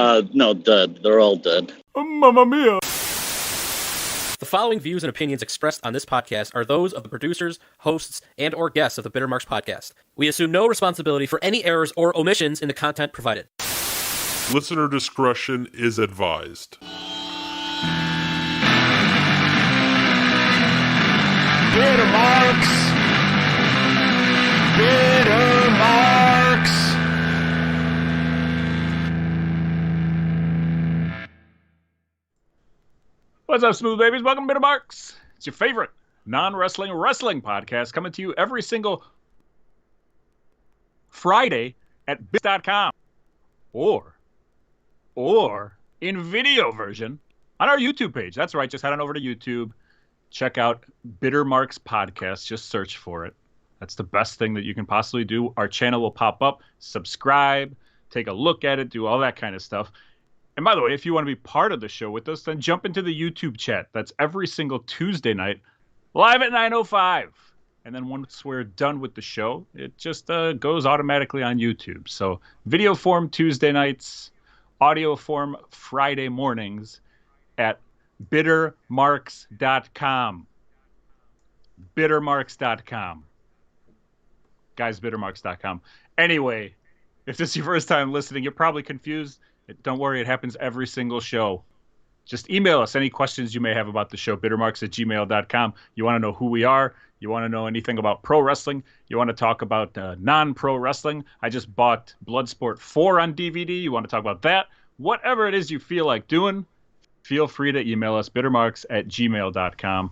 No, dead. They're all dead. Mamma mia! The following views and opinions expressed on this podcast are those of the producers, hosts, and or guests of the Bitter Marks podcast. We assume no responsibility for any errors or omissions in the content provided. Listener discretion is advised. Bitter Marks! Bitter Marks! What's up, smooth babies? Welcome to Bitter Marks. It's your favorite non-wrestling wrestling podcast coming to you every single Friday at bits.com or in video version on our YouTube page. That's right. Just head on over to YouTube. Check out Bitter Marks Podcast. Just search for it. That's the best thing that you can possibly do. Our channel will pop up. Subscribe. Take a look at it. Do all that kind of stuff. And by the way, if you want to be part of the show with us, then jump into the YouTube chat. That's every single Tuesday night, live at 9:05. And then once we're done with the show, it just goes automatically on YouTube. So video form Tuesday nights, audio form Friday mornings at bittermarks.com. Bittermarks.com. Guys, bittermarks.com. Anyway, if this is your first time listening, you're probably confused. Don't worry, it happens every single show. Just email us any questions you may have about the show, bittermarks@gmail.com. You want to know who we are? You want to know anything about pro wrestling? You want to talk about non-pro wrestling? I just bought Bloodsport 4 on DVD. You want to talk about that? Whatever it is you feel like doing, feel free to email us, bittermarks@gmail.com.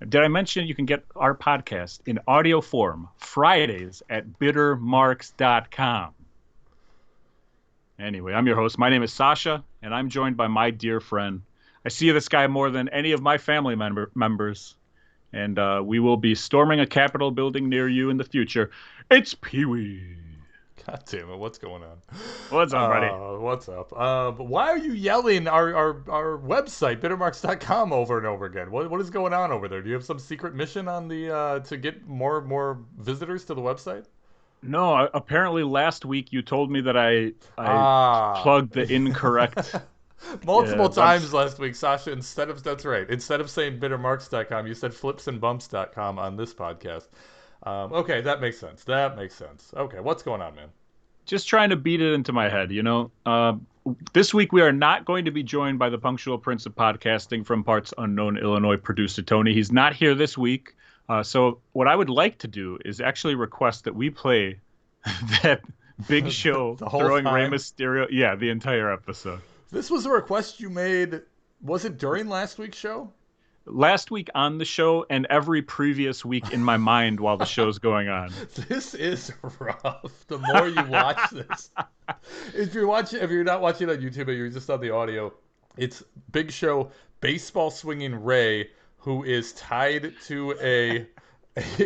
Did I mention you can get our podcast in audio form Fridays at bittermarks.com? Anyway, I'm your host. My name is Sasha, and I'm joined by my dear friend. I see this guy more than any of my family members, and we will be storming a Capitol building near you in the future. It's Peewee. God damn it, what's going on? What's up, buddy? What's up? But why are you yelling our website, bittermarks.com, over and over again? What is going on over there? Do you have some secret mission on the to get more visitors to the website? No, apparently last week you told me that I plugged the incorrect... Multiple times last week, Sasha, instead of saying bittermarks.com, you said flipsandbumps.com on this podcast. Okay, that makes sense. Okay, what's going on, man? Just trying to beat it into my head, you know. This week we are not going to be joined by the punctual prince of podcasting from parts unknown Illinois, producer Tony. He's not here this week. So what I would like to do is actually request that we play that Big Show throwing Rey Mysterio. Yeah, the entire episode. This was a request you made. Was it during last week's show? Last week on the show and every previous week in my mind while the show's going on. This is rough. The more you watch this. If you're not watching on YouTube and you're just on the audio, it's Big Show baseball swinging Rey, who is tied to a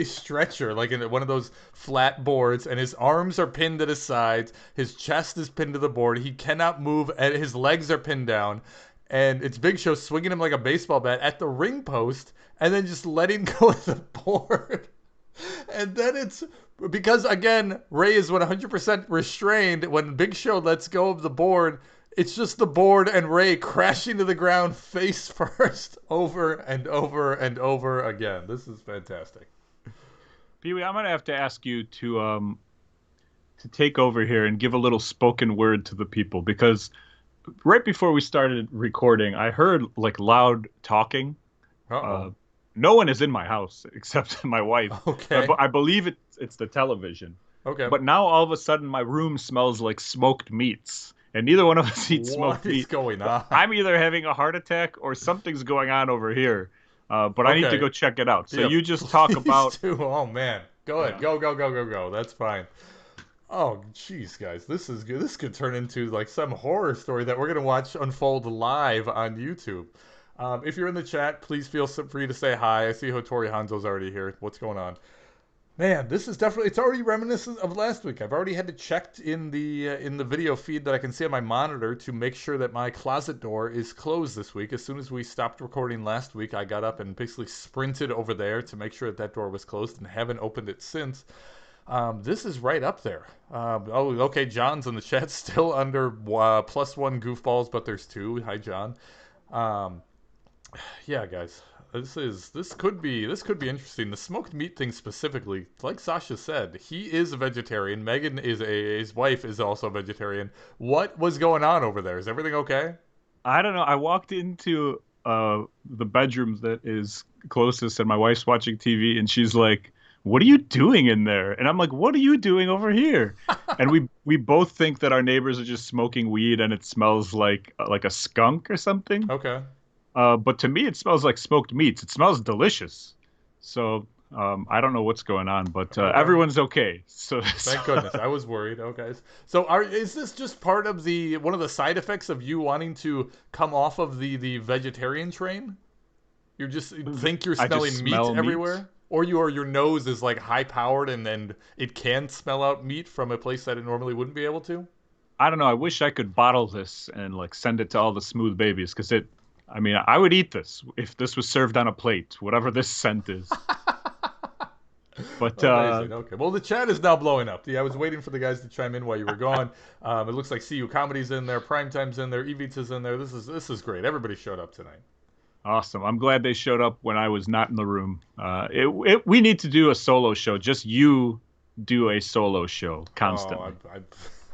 stretcher, like in one of those flat boards, and his arms are pinned to his sides, his chest is pinned to the board, he cannot move, and his legs are pinned down, and it's Big Show swinging him like a baseball bat at the ring post, and then just letting go of the board. And then it's, because again, Rey is 100% restrained, when Big Show lets go of the board, it's just the board and Rey crashing to the ground face first over and over and over again. This is fantastic. Peewee, I'm going to have to ask you to take over here and give a little spoken word to the people, because right before we started recording, I heard like loud talking. No one is in my house except my wife. Okay. I believe it's the television. Okay. But now all of a sudden my room smells like smoked meats. And neither one of us eats smoked meat. What is going on? I'm either having a heart attack or something's going on over here. But I need to go check it out. So you just talk about... Oh, man. Go ahead. Yeah. Go. That's fine. Oh, jeez, guys. This is good. This could turn into like some horror story that we're going to watch unfold live on YouTube. If you're in the chat, please feel free to say hi. I see Hotori Hanzo's already here. What's going on? Man, this is definitely, it's already reminiscent of last week. I've already had to check in the video feed that I can see on my monitor to make sure that my closet door is closed this week. As soon as we stopped recording last week, I got up and basically sprinted over there to make sure that door was closed and haven't opened it since. This is right up there. Okay, John's in the chat, still under +1 goofballs, but there's 2. Hi, John. Yeah, guys, this could be interesting. The smoked meat thing specifically, like Sasha said, he is a vegetarian. Megan his wife is also a vegetarian. What was going on over there? Is everything okay? I don't know. I walked into the bedroom that is closest, and my wife's watching TV, and she's like, "What are you doing in there?" And I'm like, "What are you doing over here?" And we both think that our neighbors are just smoking weed, and it smells like a skunk or something. Okay. But to me, it smells like smoked meats. It smells delicious. So I don't know what's going on, but everyone's okay. So thank goodness. I was worried. Okay. So is this just part of one of the side effects of you wanting to come off of the vegetarian train? You just think you're smelling meat everywhere? Or your nose is like high powered and then it can smell out meat from a place that it normally wouldn't be able to? I don't know. I wish I could bottle this and like send it to all the smooth babies, because I would eat this if this was served on a plate, whatever this scent is. But amazing. Okay. Well, the chat is now blowing up. Yeah, I was waiting for the guys to chime in while you were gone. It looks like CU Comedy's in there, Primetime's in there, Evita's in there. This is great. Everybody showed up tonight. Awesome. I'm glad they showed up when I was not in the room. We need to do a solo show. Just you do a solo show constantly.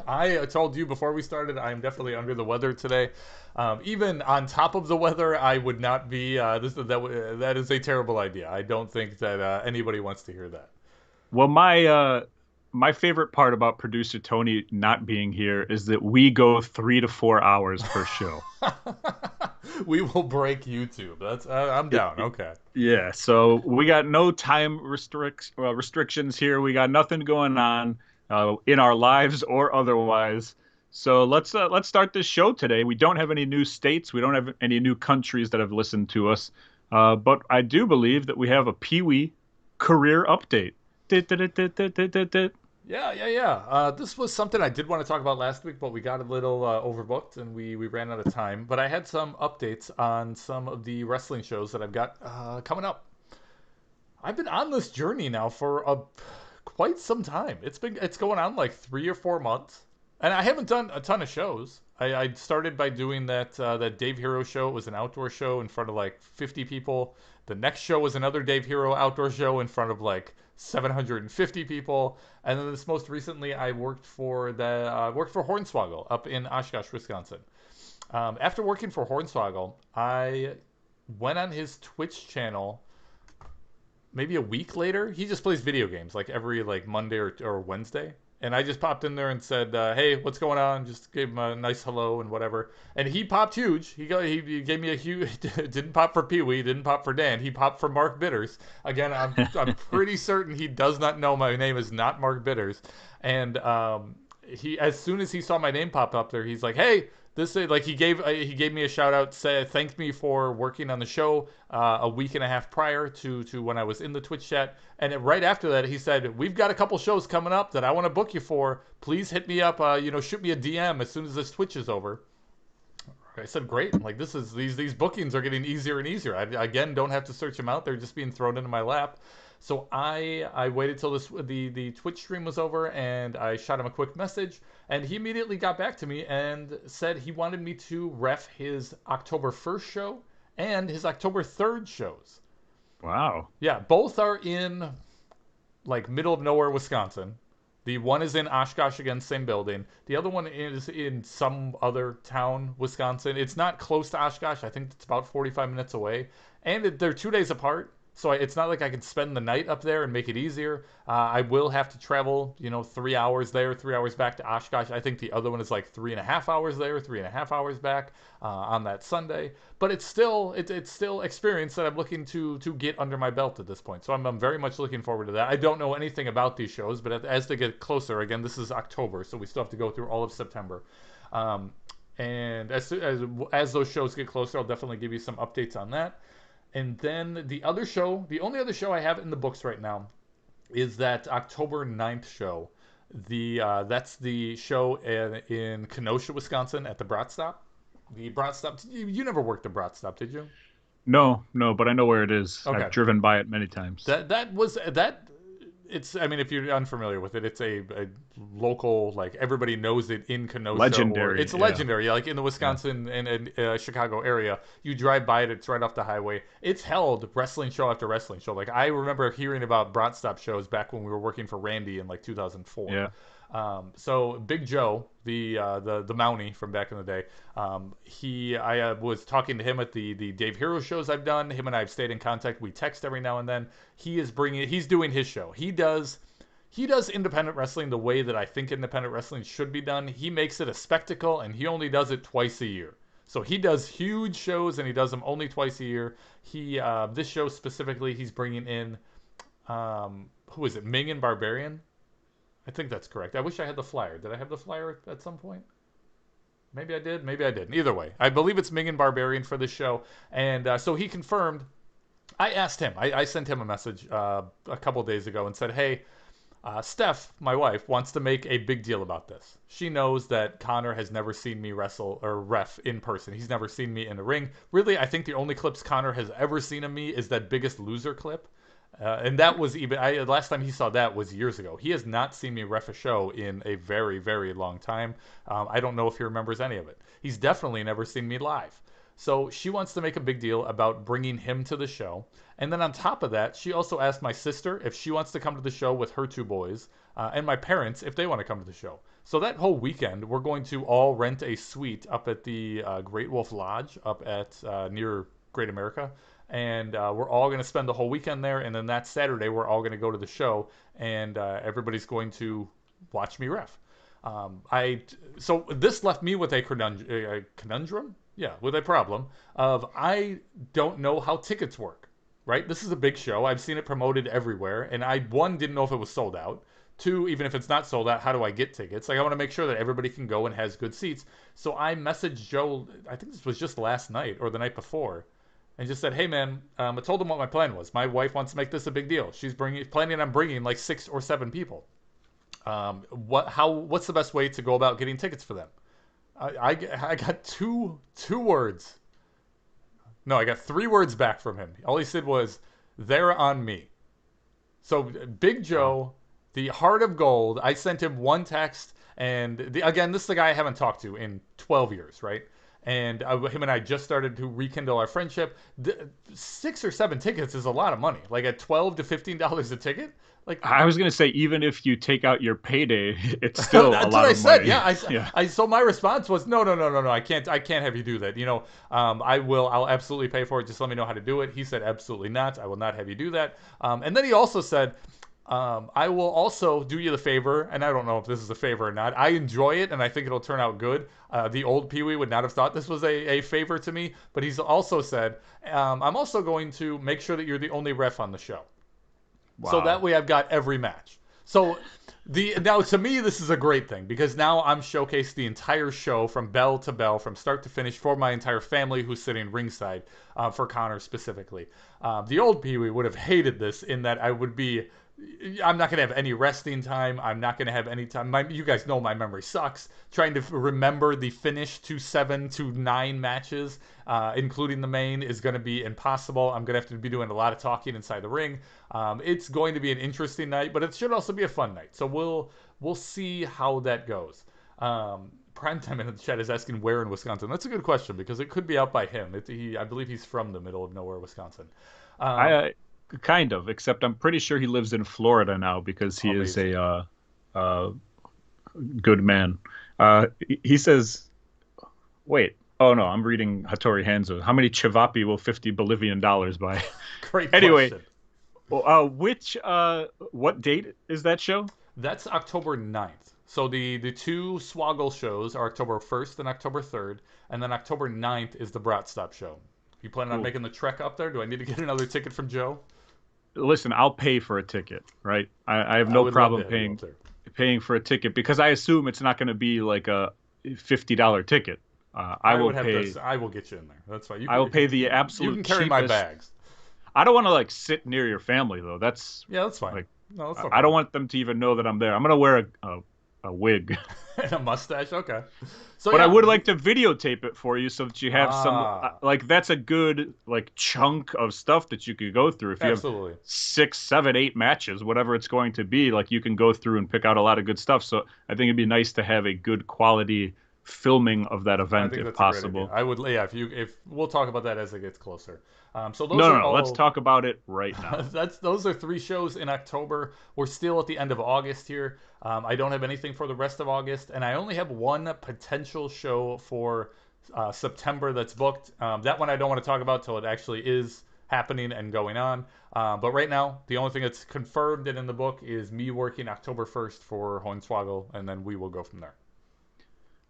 I told you before we started, I am definitely under the weather today. Even on top of the weather, I would not be. That is a terrible idea. I don't think that anybody wants to hear that. Well, my favorite part about producer Tony not being here is that we go 3 to 4 hours per show. We will break YouTube. That's I'm down. Okay. Yeah. So we got no time restrictions here. We got nothing going on in our lives or otherwise. So let's start this show today. We don't have any new states. We don't have any new countries that have listened to us. But I do believe that we have a Peewee career update. Yeah. This was something I did want to talk about last week, but we got a little overbooked and we ran out of time. But I had some updates on some of the wrestling shows that I've got coming up. I've been on this journey now for quite some time. It's going on like 3 or 4 months. And I haven't done a ton of shows. I started by doing that Dave Hero show. It was an outdoor show in front of like 50 people. The next show was another Dave Hero outdoor show in front of like 750 people. And then this most recently, I worked for Hornswoggle up in Oshkosh, Wisconsin. After working for Hornswoggle, I went on his Twitch channel maybe a week later. He just plays video games like every like Monday or Wednesday. And I just popped in there and said, "Hey, what's going on?" Just gave him a nice hello and whatever. And he popped huge. He gave me a huge. Didn't pop for Peewee. Didn't pop for Dan. He popped for Mark Bitters. Again, I'm pretty certain he does not know my name is not Mark Bitters. And he, as soon as he saw my name pop up there, he's like, "Hey." This is like he gave me a shout out, thanked me for working on the show a week and a half prior to when I was in the Twitch chat, and right after that he said, "We've got a couple shows coming up that I want to book you for. Please hit me up. Shoot me a DM as soon as this Twitch is over." I said, "Great!" Like these bookings are getting easier and easier. I again don't have to search them out; they're just being thrown into my lap. So I waited till the Twitch stream was over, and I shot him a quick message, and he immediately got back to me and said he wanted me to ref his October 1st show and his October 3rd shows. Wow. Yeah, both are in like middle of nowhere, Wisconsin. The one is in Oshkosh, again, same building. The other one is in some other town, Wisconsin. It's not close to Oshkosh. I think it's about 45 minutes away. And they're 2 days apart. So it's not like I can spend the night up there and make it easier. I will have to travel, 3 hours there, 3 hours back to Oshkosh. I think the other one is like 3.5 hours there, 3.5 hours back on that Sunday. But it's still experience that I'm looking to get under my belt at this point. So I'm very much looking forward to that. I don't know anything about these shows, but as they get closer, again, this is October, so we still have to go through all of September. And as those shows get closer, I'll definitely give you some updates on that. And then the only other show I have in the books right now is that October 9th show. That's the show in Kenosha, Wisconsin at the Brat Stop. The Brat Stop, you never worked the Brat Stop, did you? No, but I know where it is. Okay. I've driven by it many times. That It's, I mean, if you're unfamiliar with it, it's a local, like, everybody knows it in Kenosha. Legendary, It's yeah. legendary. Like, in the Wisconsin and Chicago area, you drive by it, it's right off the highway. It's held wrestling show after wrestling show. Like, I remember hearing about Brat Stop shows back when we were working for Randy in, like, 2004. Yeah. So Big Joe, the Mountie from back in the day, I was talking to him at the Dave Hero shows I've done. Him and I have stayed in contact. We text every now and then. He's doing his show. He does independent wrestling the way that I think independent wrestling should be done. He makes it a spectacle, and he only does it twice a year. So he does huge shows, and he does them only twice a year. This show specifically, he's bringing in, who is it, Ming and Barbarian? I think that's correct. I wish I had the flyer. Did I have the flyer at some point? Maybe I did. Maybe I didn't. Either way, I believe it's Ming and Barbarian for this show. And so he confirmed. I asked him. I sent him a message a couple days ago and said, hey, Steph, my wife, wants to make a big deal about this. She knows that Conor has never seen me wrestle or ref in person. He's never seen me in the ring. Really, I think the only clips Conor has ever seen of me is that Biggest Loser clip. And that was last time he saw that was years ago. He has not seen me ref a show in a very, very long time. I don't know if he remembers any of it. He's definitely never seen me live. So she wants to make a big deal about bringing him to the show. And then on top of that, she also asked my sister if she wants to come to the show with her two boys, and my parents if they want to come to the show. So that whole weekend, we're going to all rent a suite up at the Great Wolf Lodge up at near Great America. And we're all going to spend the whole weekend there. And then that Saturday, we're all going to go to the show. And everybody's going to watch me ref. So this left me with a conundrum? Yeah, with a problem of I don't know how tickets work, right? This is a big show. I've seen it promoted everywhere. And one, didn't know if it was sold out. Two, even if it's not sold out, how do I get tickets? Like, I want to make sure that everybody can go and has good seats. So I messaged Joe, I think this was just last night or the night before, and just said, hey, man, I told him what my plan was. My wife wants to make this a big deal. She's planning on bringing like 6 or 7 people. What's the best way to go about getting tickets for them? I got two words. No, I got 3 words back from him. All he said was, they're on me. So Big Joe, the heart of gold, I sent him one text. And again, this is the guy I haven't talked to in 12 years, right? And him and I just started to rekindle our friendship. 6 or 7 tickets is a lot of money. Like at $12 to $15 a ticket. Like I was gonna say, even if you take out your payday, it's still a lot of money. That's what I said. Yeah, so my response was, no. I can't have you do that. You know, I'll absolutely pay for it. Just let me know how to do it. He said, absolutely not. I will not have you do that. And then he also said, I will also do you the favor, and I don't know if this is a favor or not. I enjoy it, and I think it'll turn out good. The old Peewee would not have thought this was a favor to me, but he's also said, I'm also going to make sure that you're the only ref on the show. Wow. So that way I've got every match. So now to me, this is a great thing because now I'm showcased the entire show from bell to bell, from start to finish for my entire family who's sitting ringside for Conor specifically. The old Peewee would have hated this in that I'm not going to have any resting time. I'm not going to have any time. You guys know my memory sucks. Trying to remember the finish to 7 to 9 matches, including the main, is going to be impossible. I'm going to have to be doing a lot of talking inside the ring. It's going to be an interesting night, but it should also be a fun night. So we'll see how that goes. Primetime in the chat is asking where in Wisconsin. That's a good question because it could be out by him. I believe he's from the middle of nowhere, Wisconsin. Kind of, except I'm pretty sure he lives in Florida now because he is a good man. He says, wait, oh no, I'm reading Hattori Hanzo. How many Chivapi will $50 Bolivian buy? Great anyway, question. What date is that show? That's October 9th. So the 2 Swoggle shows are October 1st and October 3rd, and then October 9th is the Brat Stop show. You planning on making the trek up there? Do I need to get another ticket from Joe? Listen, I'll pay for a ticket, right? I have no problem paying for a ticket because I assume it's not going to be like a $50 ticket. I will get you in there. That's fine. I will pay the absolute You can carry cheapest. my bags. I don't want to like sit near your family though. That's fine. Like, no, that's okay. I don't want them to even know that I'm there. I'm going to wear a wig. And a mustache. Okay. So But yeah, I would like to videotape it for you so that you have some Ah. like that's a good like chunk of stuff that you could go through. If you Absolutely. have 6, 7, 8 matches, whatever it's going to be, like you can go through and pick out a lot of good stuff. So I think it'd be nice to have a good quality filming of that I event think if that's a great idea. possible. I would, yeah. If we'll talk about that as it gets closer. So those No, are no, no. all. Let's talk about it right now. Those are 3 shows in October. We're still at the end of August here. I don't have anything for the rest of August, and I only have one potential show for September that's booked. That one I don't want to talk about till it actually is happening and going on. But right now, the only thing that's confirmed and in the book is me working October 1st for Hornswoggle, and then we will go from there.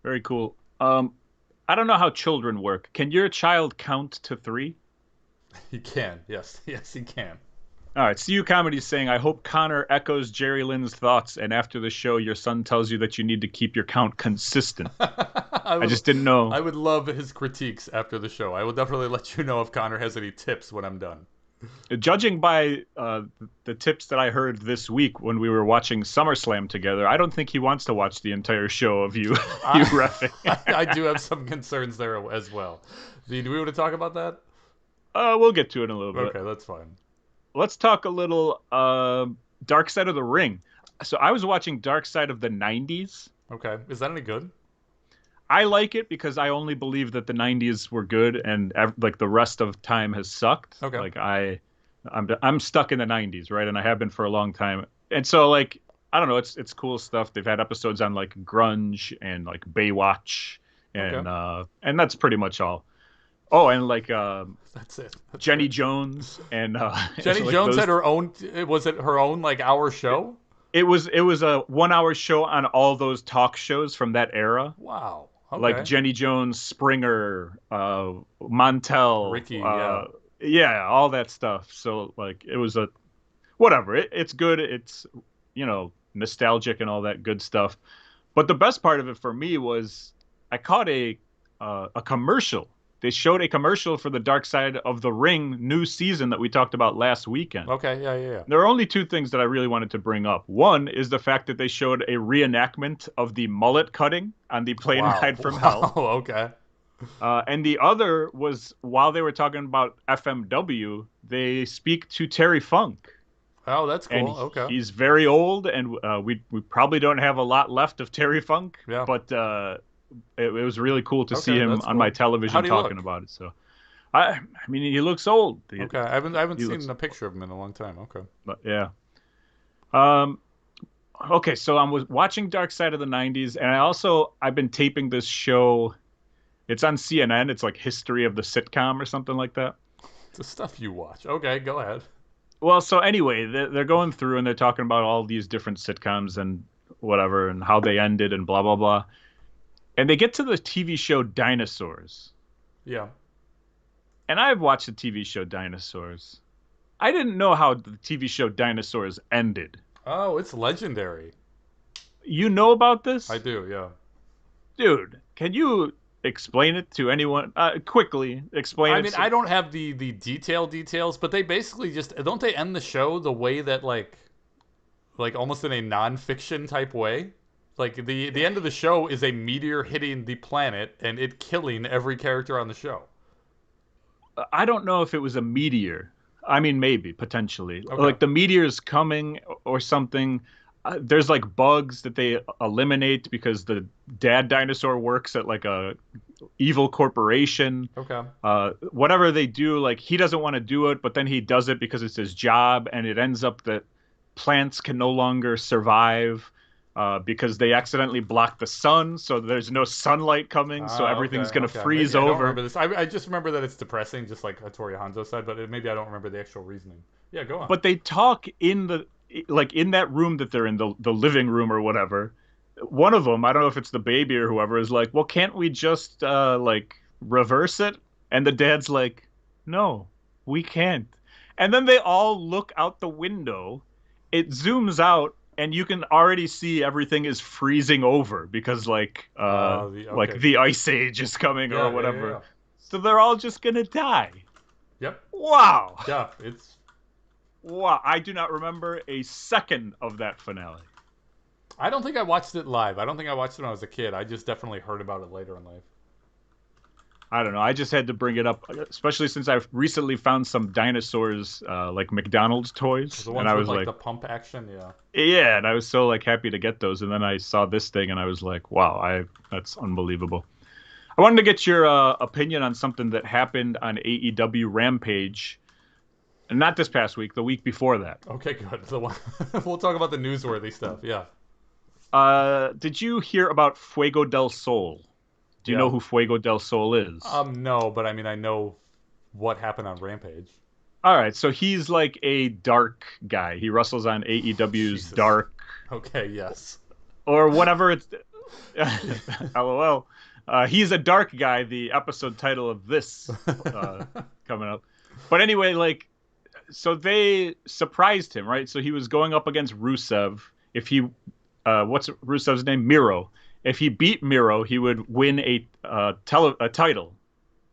Very cool. I don't know how children work. Can your child count to 3? He can, yes, yes, he can. All right, CU Comedy is saying, I hope Conor echoes Jerry Lynn's thoughts, and after the show, your son tells you that you need to keep your count consistent. I just didn't know. I would love his critiques after the show. I will definitely let you know if Conor has any tips when I'm done. Judging by the tips that I heard this week when we were watching SummerSlam together, I don't think he wants to watch the entire show of you reffing. I do have some concerns there as well. Do we want to talk about that? We'll get to it in a little bit. Okay, that's fine. Let's talk a little Dark Side of the Ring. So I was watching Dark Side of the 90s. Okay, is that any good? I like it because I only believe that the 90s were good and like the rest of time has sucked. Okay. Like I'm stuck in the 90s, right? And I have been for a long time. And so like I don't know, it's cool stuff. They've had episodes on like grunge and like Baywatch and that's pretty much all. Oh, and like that's it. Jenny Jones and Jenny like Jones had her own. Was it her own like hour show? It was a 1-hour show on all those talk shows from that era. Wow. Okay. Like Jenny Jones, Springer, Montel, Ricky, yeah, all that stuff. So like it was whatever. It's good. It's nostalgic and all that good stuff. But the best part of it for me was I caught a commercial. They showed a commercial for the Dark Side of the Ring new season that we talked about last weekend. Okay, yeah. There are only 2 things that I really wanted to bring up. One is the fact that they showed a reenactment of the mullet cutting on the plane ride from hell. Oh, okay. And the other was while they were talking about FMW, they speak to Terry Funk. Oh, that's cool. And okay. He's very old, and we probably don't have a lot left of Terry Funk. Yeah. But it was really cool to see him on cool. my television talking about it. So, I mean, he looks old. Okay, I haven't seen a picture of him in a long time. Okay. But yeah. Okay, so I was watching Dark Side of the 90s, and I've been taping this show. It's on CNN. It's like History of the Sitcom or something like that. The stuff you watch. Okay, go ahead. Well, so anyway, they're going through and they're talking about all these different sitcoms and whatever and how they ended and blah, blah, blah. And they get to the TV show Dinosaurs. Yeah. And I've watched the TV show Dinosaurs. I didn't know how the TV show Dinosaurs ended. Oh, it's legendary. You know about this? I do, yeah. Dude, can you explain it to anyone? Quickly explain it. I mean, I don't have the details, but they basically don't they end the show the way that like almost in a non-fiction type way? Like the end of the show is a meteor hitting the planet and it killing every character on the show. I don't know if it was a meteor. I mean, maybe, potentially. Okay. Like the meteor's coming or something. There's like bugs that they eliminate because the dad dinosaur works at like a evil corporation. Okay. Whatever they do, like he doesn't want to do it, but then he does it because it's his job, and it ends up that plants can no longer survive. Because they accidentally block the sun, so there's no sunlight coming, so everything's going to freeze maybe over. I don't remember this. I just remember that it's depressing, just like Hattori Hanzo said, but maybe I don't remember the actual reasoning. Yeah, go on. But they talk in that room that they're in, the living room or whatever. One of them, I don't know if it's the baby or whoever, is like, well, can't we just reverse it? And the dad's like, no, we can't. And then they all look out the window. It zooms out. And you can already see everything is freezing over because like the ice age is coming or whatever. Yeah. So they're all just gonna die. Yep. Wow. Yeah, wow. I do not remember a second of that finale. I don't think I watched it live. I don't think I watched it when I was a kid. I just definitely heard about it later in life. I don't know. I just had to bring it up, especially since I've recently found some dinosaurs, like McDonald's toys, The ones and I with was like, the pump action, yeah. yeah, and I was so like happy to get those, and then I saw this thing, and I was like, wow, that's unbelievable. I wanted to get your opinion on something that happened on AEW Rampage, and not this past week, the week before that. Okay, good. We'll talk about the newsworthy stuff. Yeah. Did you hear about Fuego del Sol? Do you know who Fuego del Sol is? No, but I mean, I know what happened on Rampage. All right, so he's like a dark guy. He wrestles on AEW's Dark. Okay, yes. Or whatever it's. LOL. He's a dark guy, the episode title of this coming up. But anyway, like, so they surprised him, right? So he was going up against Rusev. If he, what's Rusev's name? Miro. If he beat Miro, he would win a title.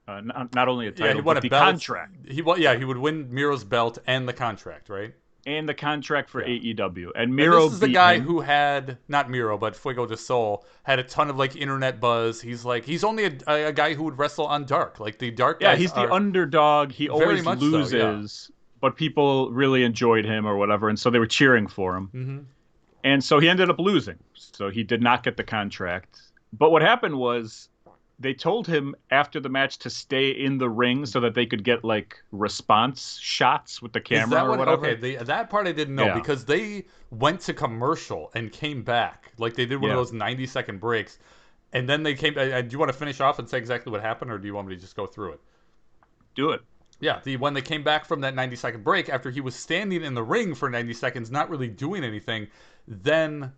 Not only a title, but the contract. He would win Miro's belt and the contract, right? And the contract for AEW. And Miro this is the guy who had, not Miro, but Fuego de Sol, had a ton of like internet buzz. He's only a guy who would wrestle on Dark. Like the Dark guys. Yeah, he's the underdog. He always loses, so, yeah. but people really enjoyed him or whatever, and so they were cheering for him. Mm-hmm. And so he ended up losing. So he did not get the contract. But what happened was they told him after the match to stay in the ring so that they could get like response shots with the camera or whatever. Okay, that part I didn't know because they went to commercial and came back. Like they did one of those 90-second breaks. And then they came. Do you want to finish off and say exactly what happened, or do you want me to just go through it? Do it. Yeah, when they came back from that 90-second break, after he was standing in the ring for 90 seconds, not really doing anything, then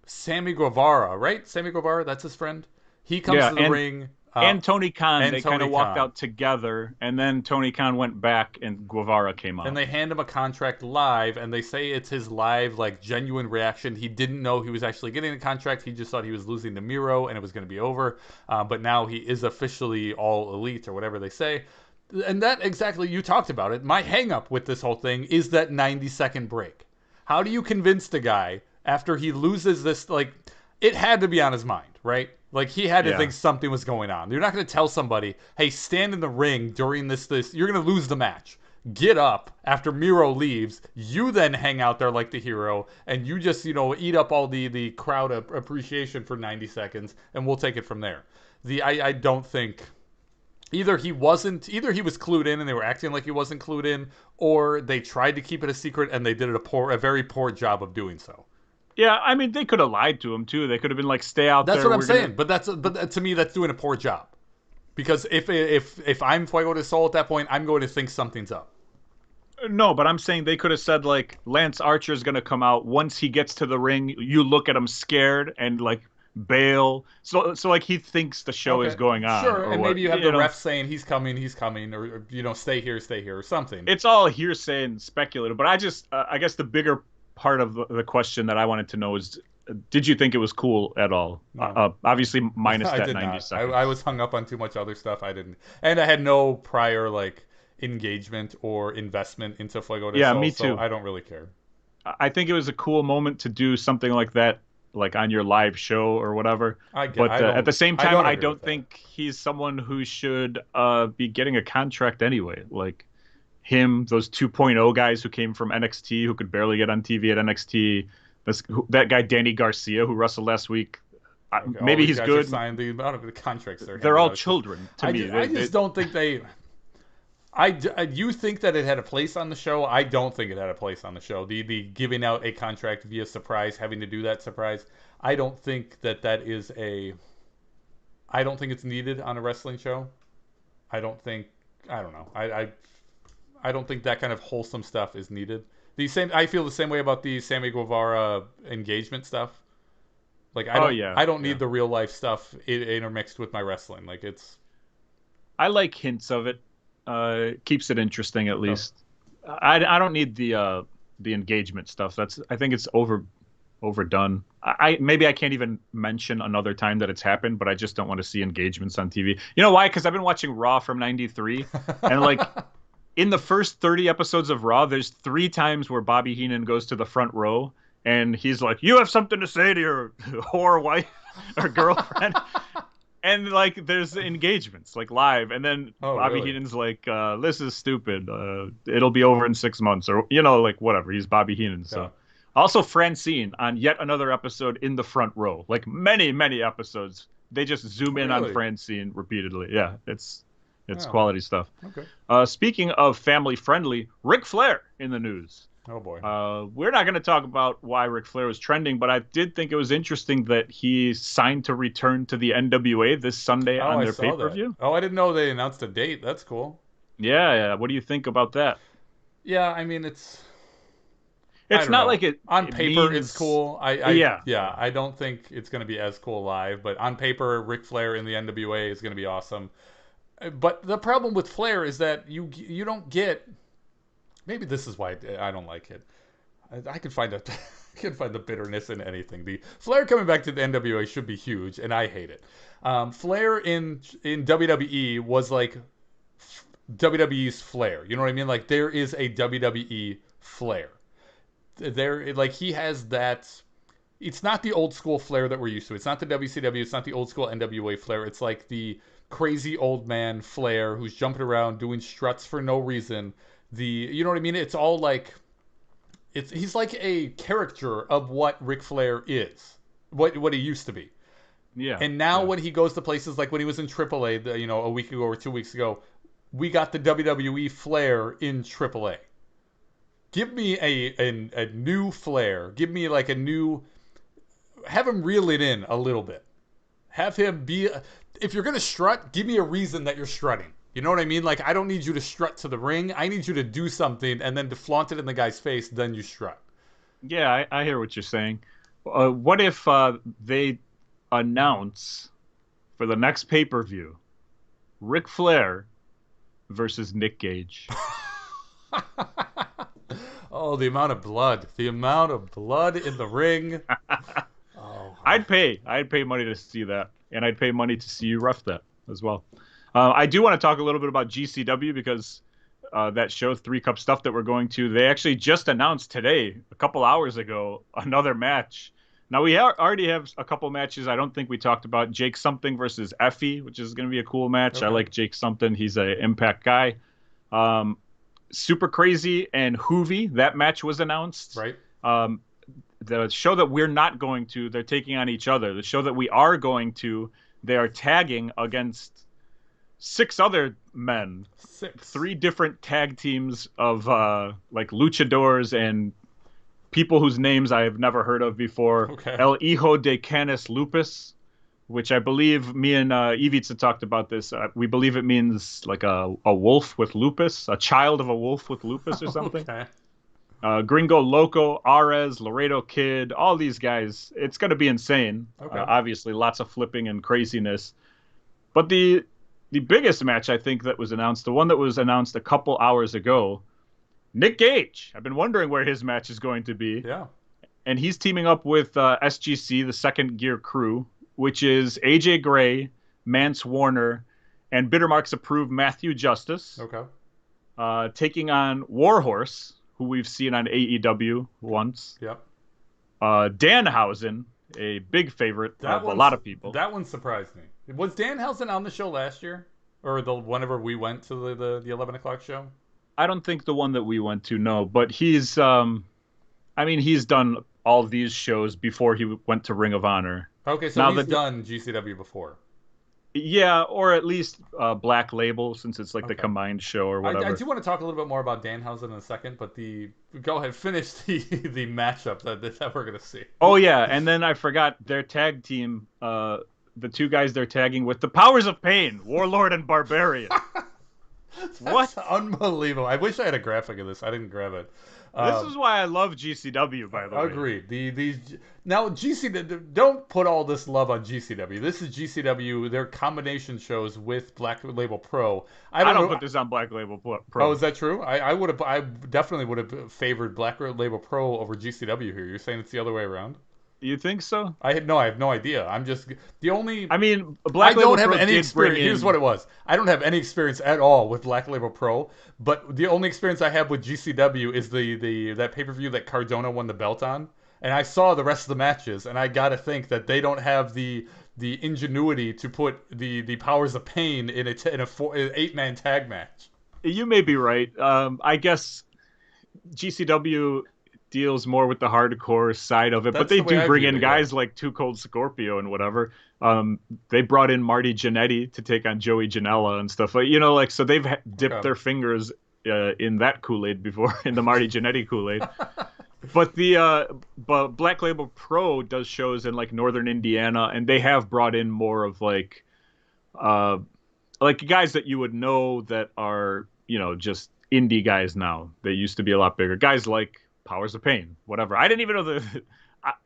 Sammy Guevara, right? Sammy Guevara, that's his friend. He comes to the ring. And Tony Khan, they kind of walked out together, and then Tony Khan went back, and Guevara came out. And they hand him a contract live, and they say it's his live, like, genuine reaction. He didn't know he was actually getting a contract. He just thought he was losing to Miro, and it was going to be over. But now he is officially all elite, or whatever they say. And that exactly, you talked about it. My hang-up with this whole thing is that 90-second break. How do you convince the guy after he loses this, like, it had to be on his mind, right? Like, he had to think something was going on. You're not going to tell somebody, hey, stand in the ring during this, you're going to lose the match. Get up after Miro leaves. You then hang out there like the hero, and you just, eat up all the crowd appreciation for 90 seconds, and we'll take it from there. I don't think... Either he was clued in and they were acting like he wasn't clued in, or they tried to keep it a secret and they did a very poor job of doing so. Yeah, I mean, they could have lied to him too. They could have been like, "Stay out there." That's what I'm saying. But to me, that's doing a poor job. Because if I'm Fuego de Sol at that point, I'm going to think something's up. No, but I'm saying they could have said like, Lance Archer's going to come out once he gets to the ring. You look at him scared and like bail. So like he thinks the show is going on. Sure, and maybe you have the ref saying he's coming, or stay here, or something. It's all hearsay and speculative. But I guess the bigger part of the question that I wanted to know is, did you think it was cool at all? No. Obviously, minus that 90 not. seconds. I was hung up on too much other stuff. I didn't, and I had no prior like engagement or investment into Fuego de Sol. Me too. So I don't really care. I think it was a cool moment to do something like that, like on your live show or whatever. But at the same time, I don't think he's someone who should be getting a contract anyway. Like him, those 2.0 guys who came from NXT who could barely get on TV at NXT. That guy Danny Garcia who wrestled last week. Maybe he's good. Signed the amount of the contracts they're all children to me. I just don't think they. You think that it had a place on the show? I don't think it had a place on the show. The giving out a contract via surprise, having to do that surprise. I don't think that is a. I don't think it's needed on a wrestling show. I don't know. I don't think that kind of wholesome stuff is needed. I feel the same way about the Sammy Guevara engagement stuff. Like I don't need the real life stuff intermixed with my wrestling. Like it's. I like hints of it. Keeps it interesting at least. I don't need the engagement stuff. I think it's overdone. Maybe I can't even mention another time that it's happened, but I just don't want to see engagements on TV. You know why? Because I've been watching Raw from '93, and like in the first 30 episodes of Raw, there's 3 times where Bobby Heenan goes to the front row, and he's like, "You have something to say to your whore wife or girlfriend." And like, there's engagements like live, and then Bobby really? Heenan's like, "This is stupid. It'll be over in 6 months," or like whatever. He's Bobby Heenan. So, Yeah. also Francine on yet another episode in the front row. Like many episodes, they just zoom in on Really? Francine repeatedly. Yeah, it's Yeah. quality stuff. Okay. Speaking of family friendly, Ric Flair in the news. Oh boy. We're not going to talk about why Ric Flair was trending, but I did think it was interesting that he signed to return to the NWA this Sunday on their pay-per-view. Oh, I didn't know they announced a date. That's cool. Yeah. What do you think about that? Yeah, I mean, it's not know. like it on it paper means... it's cool. Yeah. I don't think it's going to be as cool live, but on paper, Ric Flair in the NWA is going to be awesome. But the problem with Flair is that you don't get. Maybe this is why I don't like it. I can find I can find the bitterness in anything. The Flair coming back to the NWA should be huge, and I hate it. Flair in WWE was like WWE's Flair. You know what I mean? Like, there is a WWE Flair. Like, he has that. It's not the old school Flair that we're used to. It's not the WCW. It's not the old school NWA Flair. It's like the crazy old man Flair who's jumping around doing struts for no reason. You know what I mean? It's all like, he's like a caricature of what Ric Flair is, what he used to be. Yeah. And now when he goes to places like when he was in AAA, a week ago or 2 weeks ago, we got the WWE Flair in AAA. Give me a new Flair. Give me like a new. Have him reel it in a little bit. Have him be. If you're gonna strut, give me a reason that you're strutting. You know what I mean? Like, I don't need you to strut to the ring. I need you to do something and then to flaunt it in the guy's face. Then you strut. Yeah, I hear what you're saying. What if they announce for the next pay-per-view Ric Flair versus Nick Gage? Oh, the amount of blood. The amount of blood in the ring. Oh. I'd pay money to see that. And I'd pay money to see you ref that as well. I do want to talk a little bit about GCW because that show 3 Cup Stuff that we're going to, they actually just announced today, a couple hours ago, another match. Now, we already have a couple matches I don't think we talked about. Jake Something versus Effie, which is going to be a cool match. Okay. I like Jake Something. He's an Impact guy. Super Crazy and Hoovy, that match was announced. Right. The show that we're not going to, they're taking on each other. The show that we are going to, they are tagging against 6 other men. 3 different tag teams of like luchadors and people whose names I have never heard of before. Okay. El Hijo de Canis Lupus, which I believe me and Ivica talked about this. We believe it means like a wolf with lupus, a child of a wolf with lupus or something. Okay. Gringo Loco, Ares, Laredo Kid, all these guys. It's going to be insane. Okay. Obviously, lots of flipping and craziness. But the biggest match, I think, that was announced, the one that was announced a couple hours ago, Nick Gage. I've been wondering where his match is going to be. Yeah. And he's teaming up with SGC, the Second Gear Crew, which is AJ Gray, Mance Warner, and Bittermark's approved Matthew Justice. Okay. Taking on Warhorse, who we've seen on AEW once. Yep. Danhausen, a big favorite of a lot of people. That one surprised me. Was Danhausen on the show last year? Or whenever we went to the 11 o'clock show? I don't think the one that we went to, no. But he's, he's done all these shows before he went to Ring of Honor. Okay, so he's done GCW before. Yeah, or at least Black Label, since it's like the combined show or whatever. I do want to talk a little bit more about Danhausen in a second, but go ahead, finish the matchup that we're going to see. Oh, yeah, and then I forgot their tag team, the 2 guys they're tagging with, the Powers of Pain, Warlord and Barbarian. What? Unbelievable. I wish I had a graphic of this. I didn't grab it. This is why I love GCW, by the way. Agreed. Now, GCW, don't put all this love on GCW. This is GCW, their combination shows with Black Label Pro. I don't put this on Black Label Pro. Oh, is that true? I definitely would have favored Black Label Pro over GCW here. You're saying it's the other way around? You think so? I have no idea. I'm just the only. I mean, Black Label Pro any experience. Here's what it was. I don't have any experience at all with Black Label Pro, but the only experience I have with GCW is that pay-per-view that Cardona won the belt on. And I saw the rest of the matches, and I gotta think that they don't have the ingenuity to put the powers of pain in an 8-man tag match. You may be right. I guess GCW deals more with the hardcore side of it, but they do bring in guys like Too Cold Scorpio and whatever. They brought in Marty Jannetty to take on Joey Janela and stuff, like so they've dipped their fingers in that Kool-Aid before, in the Marty Jannetty Kool-Aid. But but Black Label Pro does shows in like Northern Indiana, and they have brought in more of like guys that you would know that are just indie guys now. They used to be a lot bigger guys like Powers of Pain, whatever. I didn't even know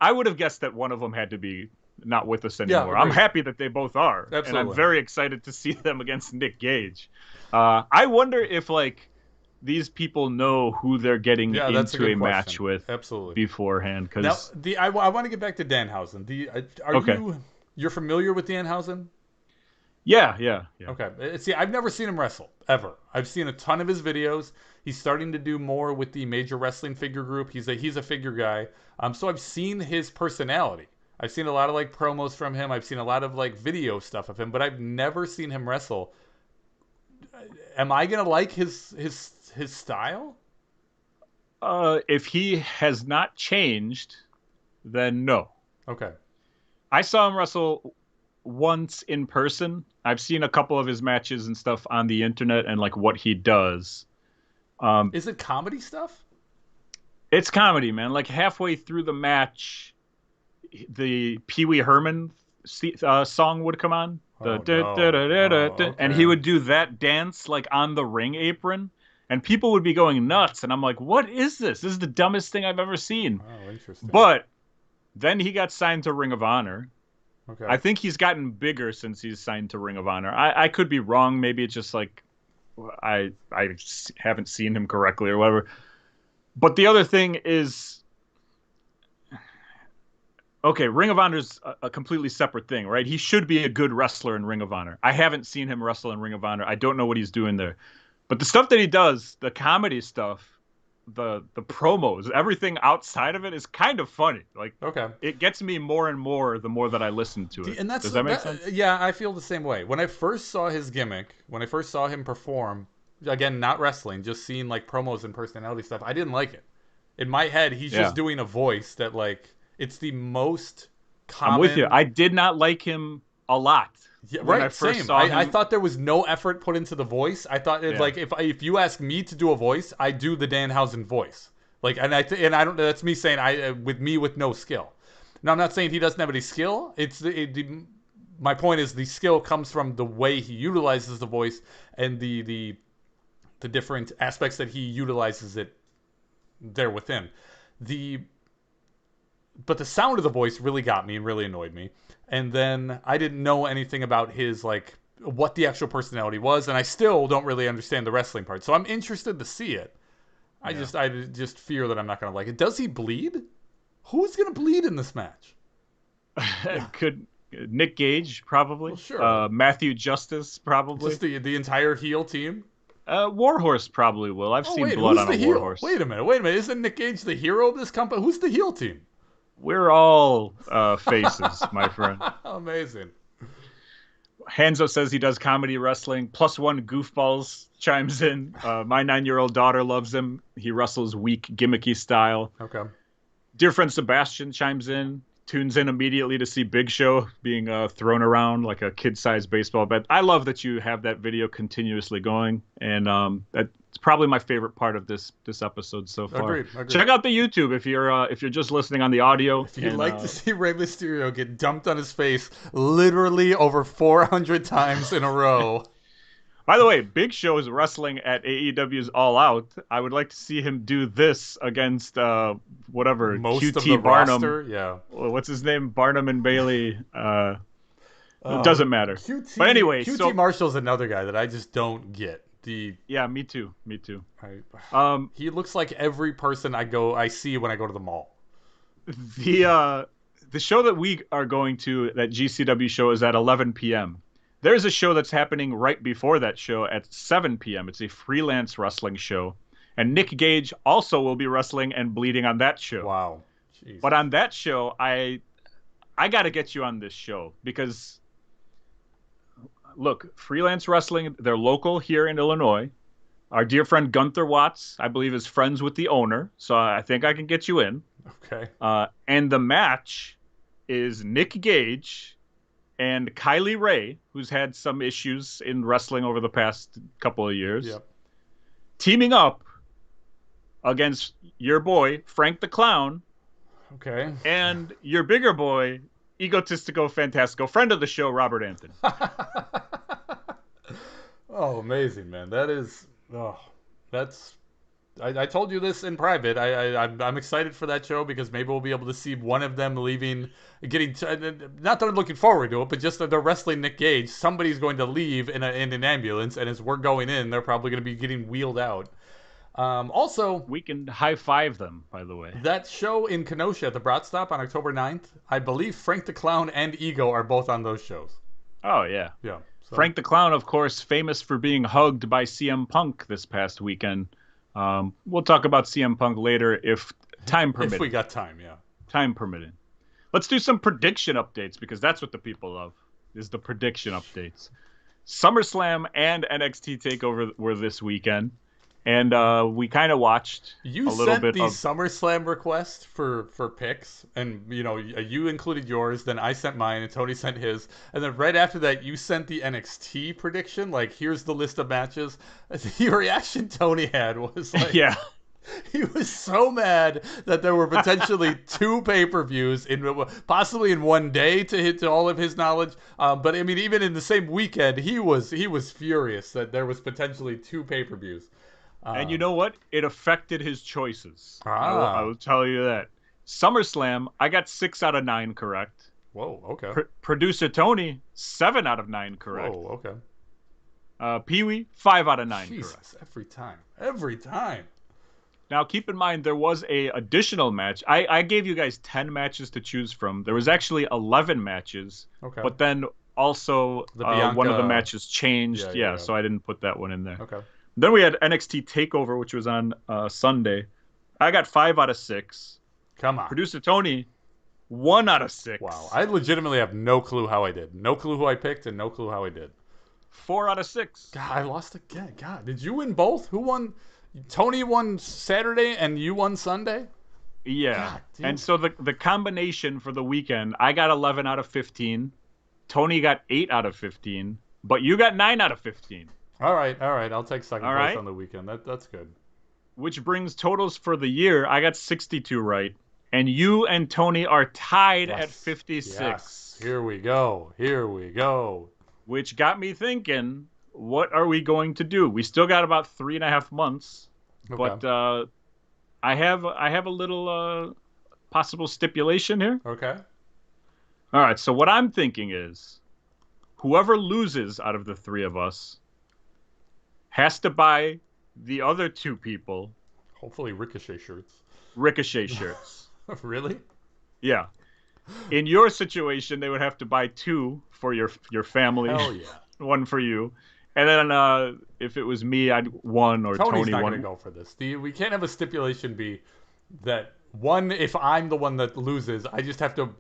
I would have guessed that one of them had to be not with us anymore. Yeah, I'm happy that they both are. Absolutely. And I'm very excited to see them against Nick Gage. I wonder if these people know who they're getting into a match with beforehand. Because I want to get back to Danhausen. You're familiar with Danhausen? Yeah. Okay. See, I've never seen him wrestle, ever. I've seen a ton of his videos. He's starting to do more with the Major Wrestling Figure Group. He's a figure guy. So I've seen his personality. I've seen a lot of promos from him. I've seen a lot of video stuff of him, but I've never seen him wrestle. Am I gonna like his style? If he has not changed, then no. Okay. I saw him wrestle once in person. I've seen a couple of his matches and stuff on the internet and what he does. Is it comedy stuff? It's comedy, man. Halfway through the match, the Peewee Herman song would come on. And he would do that dance on the ring apron, and people would be going nuts. And I'm like, what is this? This is the dumbest thing I've ever seen. Oh, interesting. But then he got signed to Ring of Honor. Okay. I think he's gotten bigger since he's signed to Ring of Honor. I could be wrong. Maybe it's just I haven't seen him correctly or whatever. But the other thing is, okay, Ring of Honor is a completely separate thing, right? He should be a good wrestler in Ring of Honor. I haven't seen him wrestle in Ring of Honor. I don't know what he's doing there. But the stuff that he does, the comedy stuff, the promos, everything outside of it is kind of funny. Okay, it gets me more and more the more that I listen to it. And does that make sense? Yeah, I feel the same way. When I first saw his gimmick, when I first saw him perform, again, not wrestling, just seeing promos and personality stuff, I didn't like it. In my head, he's just doing a voice that it's the most common. I'm with you. I did not like him a lot. Yeah, right. I first saw him. I thought there was no effort put into the voice. I thought if you ask me to do a voice, I do the Danhausen voice. And I don't. That's me saying with no skill. Now I'm not saying he doesn't have any skill. My point is the skill comes from the way he utilizes the voice and the different aspects that he utilizes it there within. But the sound of the voice really got me and really annoyed me. And then I didn't know anything about his what the actual personality was, and I still don't really understand the wrestling part. So I'm interested to see it. I just fear that I'm not going to like it. Does he bleed? Who's going to bleed in this match? Could Nick Gage probably? Well, sure. Matthew Justice probably. Just the entire heel team. Warhorse probably will. I've seen blood on a Warhorse. Wait a minute. Isn't Nick Gage the hero of this company? Who's the heel team? We're all faces, my friend. Amazing. Hanzo says he does comedy wrestling. +1 Goofballs chimes in. My 9-year-old daughter loves him. He wrestles weak, gimmicky style. Okay. Dear friend Sebastian chimes in. Tunes in immediately to see Big Show being thrown around like a kid-sized baseball bat. I love that you have that video continuously going, and that's probably my favorite part of this episode so far. Agreed. Check out the YouTube if you're just listening on the audio. If you'd like to see Rey Mysterio get dumped on his face literally over 400 times in a row. By the way, Big Show is wrestling at AEW's All Out. I would like to see him do this against whatever most QT of the Barnum. roster. Yeah. What's his name? Barnum and Bailey. It doesn't matter. But anyway, QT Marshall's another guy that I just don't get. Yeah, me too. He looks like every person I see when I go to the mall. The show that we are going to, that GCW show, is at 11 p.m. There's a show that's happening right before that show at 7 p.m. It's a freelance wrestling show. And Nick Gage also will be wrestling and bleeding on that show. Wow. Jeez. But on that show, I got to get you on this show because, look, Freelance Wrestling, they're local here in Illinois. Our dear friend Gunther Watts, I believe, is friends with the owner, so I think I can get you in. Okay. And the match is Nick Gage and Kylie Ray, who's had some issues in wrestling over the past couple of years, teaming up against your boy, Frank the Clown, Okay. and your bigger boy, Egotistico Fantastico, friend of the show, Robert Anthony. Oh, amazing, man. That is... Oh, that's... I told you this in private. I'm excited for that show because maybe we'll be able to see one of them leaving, not that I'm looking forward to it, but just that they're wrestling Nick Gage. Somebody's going to leave in an ambulance, and as we're going in, they're probably going to be getting wheeled out. Also, we can high five them, by the way. That show in Kenosha at the Brat Stop on October 9th, I believe Frank the Clown and Ego are both on those shows. Oh, yeah. Yeah. So. Frank the Clown, of course, famous for being hugged by CM Punk this past weekend. We'll talk about CM Punk later if time permitting. If we got time, yeah. Time permitting. Let's do some prediction updates because that's what the people love, is the prediction updates. SummerSlam and NXT TakeOver were this weekend, and we kind of watched a little bit of... You sent the SummerSlam request for picks, and you included yours, then I sent mine, and Tony sent his, and then right after that, you sent the NXT prediction, like, here's the list of matches. The reaction Tony had was like... Yeah. He was so mad that there were potentially 2 pay-per-views possibly in one day to hit to all of his knowledge. But I mean, even in the same weekend, he was furious that there was potentially 2 pay-per-views. And you know what? It affected his choices. Ah. I will tell you that. SummerSlam, I got 6 out of 9 correct. Whoa, okay. Producer Tony, 7 out of 9 correct. Whoa, okay. Peewee, 5 out of 9 Jesus, correct. Every time. Now, keep in mind, there was a additional match. I gave you guys 10 matches to choose from. There was actually 11 matches. Okay. But then also one of the matches changed. Yeah, so I didn't put that one in there. Okay. Then we had NXT TakeOver, which was on Sunday. I got 5 out of 6. Come on. Producer Tony, 1 out of 6. Wow. I legitimately have no clue how I did. No clue who I picked and no clue how I did. 4 out of 6. God, I lost again. God, did you win both? Who won? Tony won Saturday and you won Sunday? Yeah. And so the combination for the weekend, I got 11 out of 15. Tony got 8 out of 15. But you got 9 out of 15. All right. I'll take second place on the weekend. That's good. Which brings totals for the year. I got 62 right. And you and Tony are tied at 56. Yes. Here we go. Which got me thinking, what are we going to do? We still got about 3.5 months. Okay. But I have a little possible stipulation here. Okay. All right. So what I'm thinking is whoever loses out of the 3 of us has to buy the other 2 people. Hopefully Ricochet shirts. Really? Yeah. In your situation, they would have to buy 2 for your family. Hell yeah. 1 for you. And then if it was me, I'd 1 or Tony's Tony not 1. going to go for this. We can't have a stipulation be that, 1, if I'm the one that loses, I just have to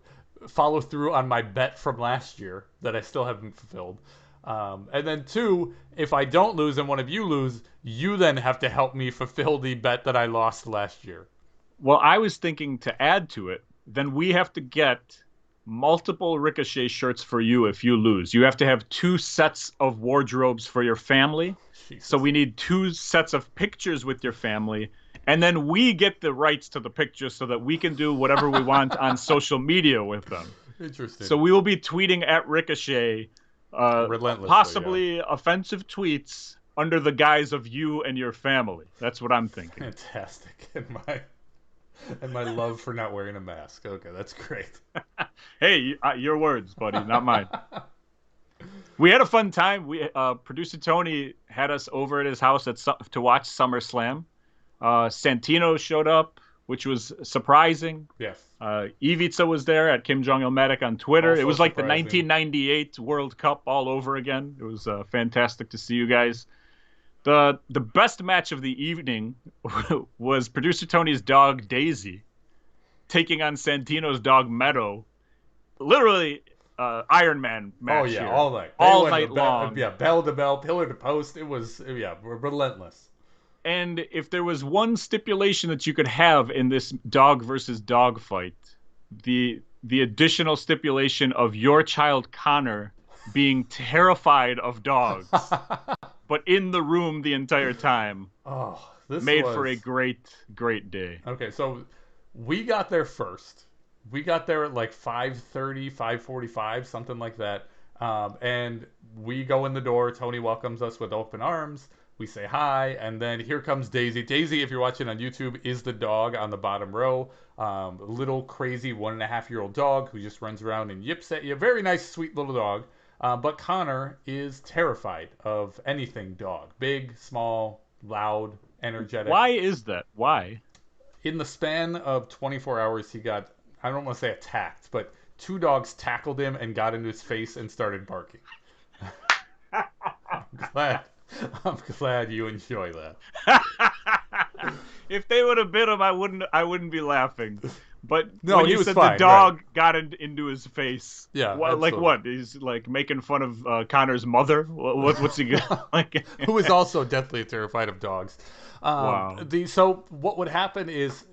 follow through on my bet from last year that I still haven't fulfilled. And then 2, if I don't lose and one of you lose, you then have to help me fulfill the bet that I lost last year. Well, I was thinking to add to it, then we have to get multiple Ricochet shirts for you if you lose. You have to have 2 sets of wardrobes for your family. Jesus. So we need 2 sets of pictures with your family. And then we get the rights to the pictures so that we can do whatever we want on social media with them. Interesting. So we will be tweeting at Ricochet possibly offensive tweets under the guise of you and your family. That's what I'm thinking. Fantastic. And my love for not wearing a mask. Okay, that's great. Hey, your words, buddy, not mine. We had a fun time. Producer Tony had us over at his house to watch SummerSlam. Santino showed up, which was surprising. Yes. Ivica was there at Kim Jong-il-medic on Twitter. Also it was like surprising. The 1998 World Cup all over again. It was fantastic to see you guys. The best match of the evening was Producer Tony's dog, Daisy, taking on Santino's dog Meadow. Literally, Iron Man match. Oh yeah, here. all night, all night long. Bell to bell, pillar to post. It was relentless. And if there was one stipulation that you could have in this dog versus dog fight, the additional stipulation of your child Conor being terrified of dogs, but in the room the entire time. Oh, this made for a great day. Okay, so we got there first. We got there at like 5:30, 5:45, something like that. And we go in the door. Tony welcomes us with open arms. We say hi, and then here comes Daisy. Daisy, if you're watching on YouTube, is the dog on the bottom row. Little crazy 1.5-year-old dog who just runs around and yips at you. Very nice, sweet little dog. But Conor is terrified of anything dog. Big, small, loud, energetic. Why is that? Why? In the span of 24 hours, he got, I don't want to say attacked, but 2 dogs tackled him and got into his face and started barking. I'm glad you enjoy that. If they would have bit him, I wouldn't be laughing. But no, when he you was said fine, the dog right. got into his face, yeah, like what? He's like making fun of Conor's mother. What's he like? Who is also deathly terrified of dogs. Wow. So what would happen is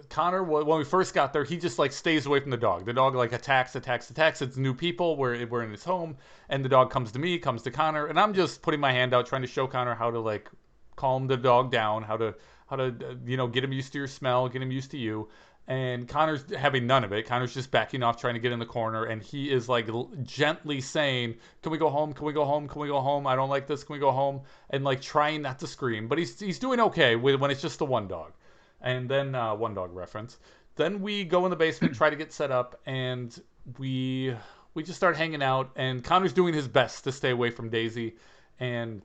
Conor, when we first got there, he just like stays away from the dog. The dog like attacks. It's new people. We're in his home, and the dog comes to me, comes to Conor, and I'm just putting my hand out, trying to show Conor how to like calm the dog down, how to get him used to your smell, get him used to you. And Conor's having none of it. Conor's just backing off, trying to get in the corner, and he is like gently saying, "Can we go home? Can we go home? Can we go home? I don't like this. Can we go home?" And like trying not to scream, but he's doing okay when it's just the one dog. And then one dog reference. Then we go in the basement, try to get set up, and we just start hanging out. And Conor's doing his best to stay away from Daisy, and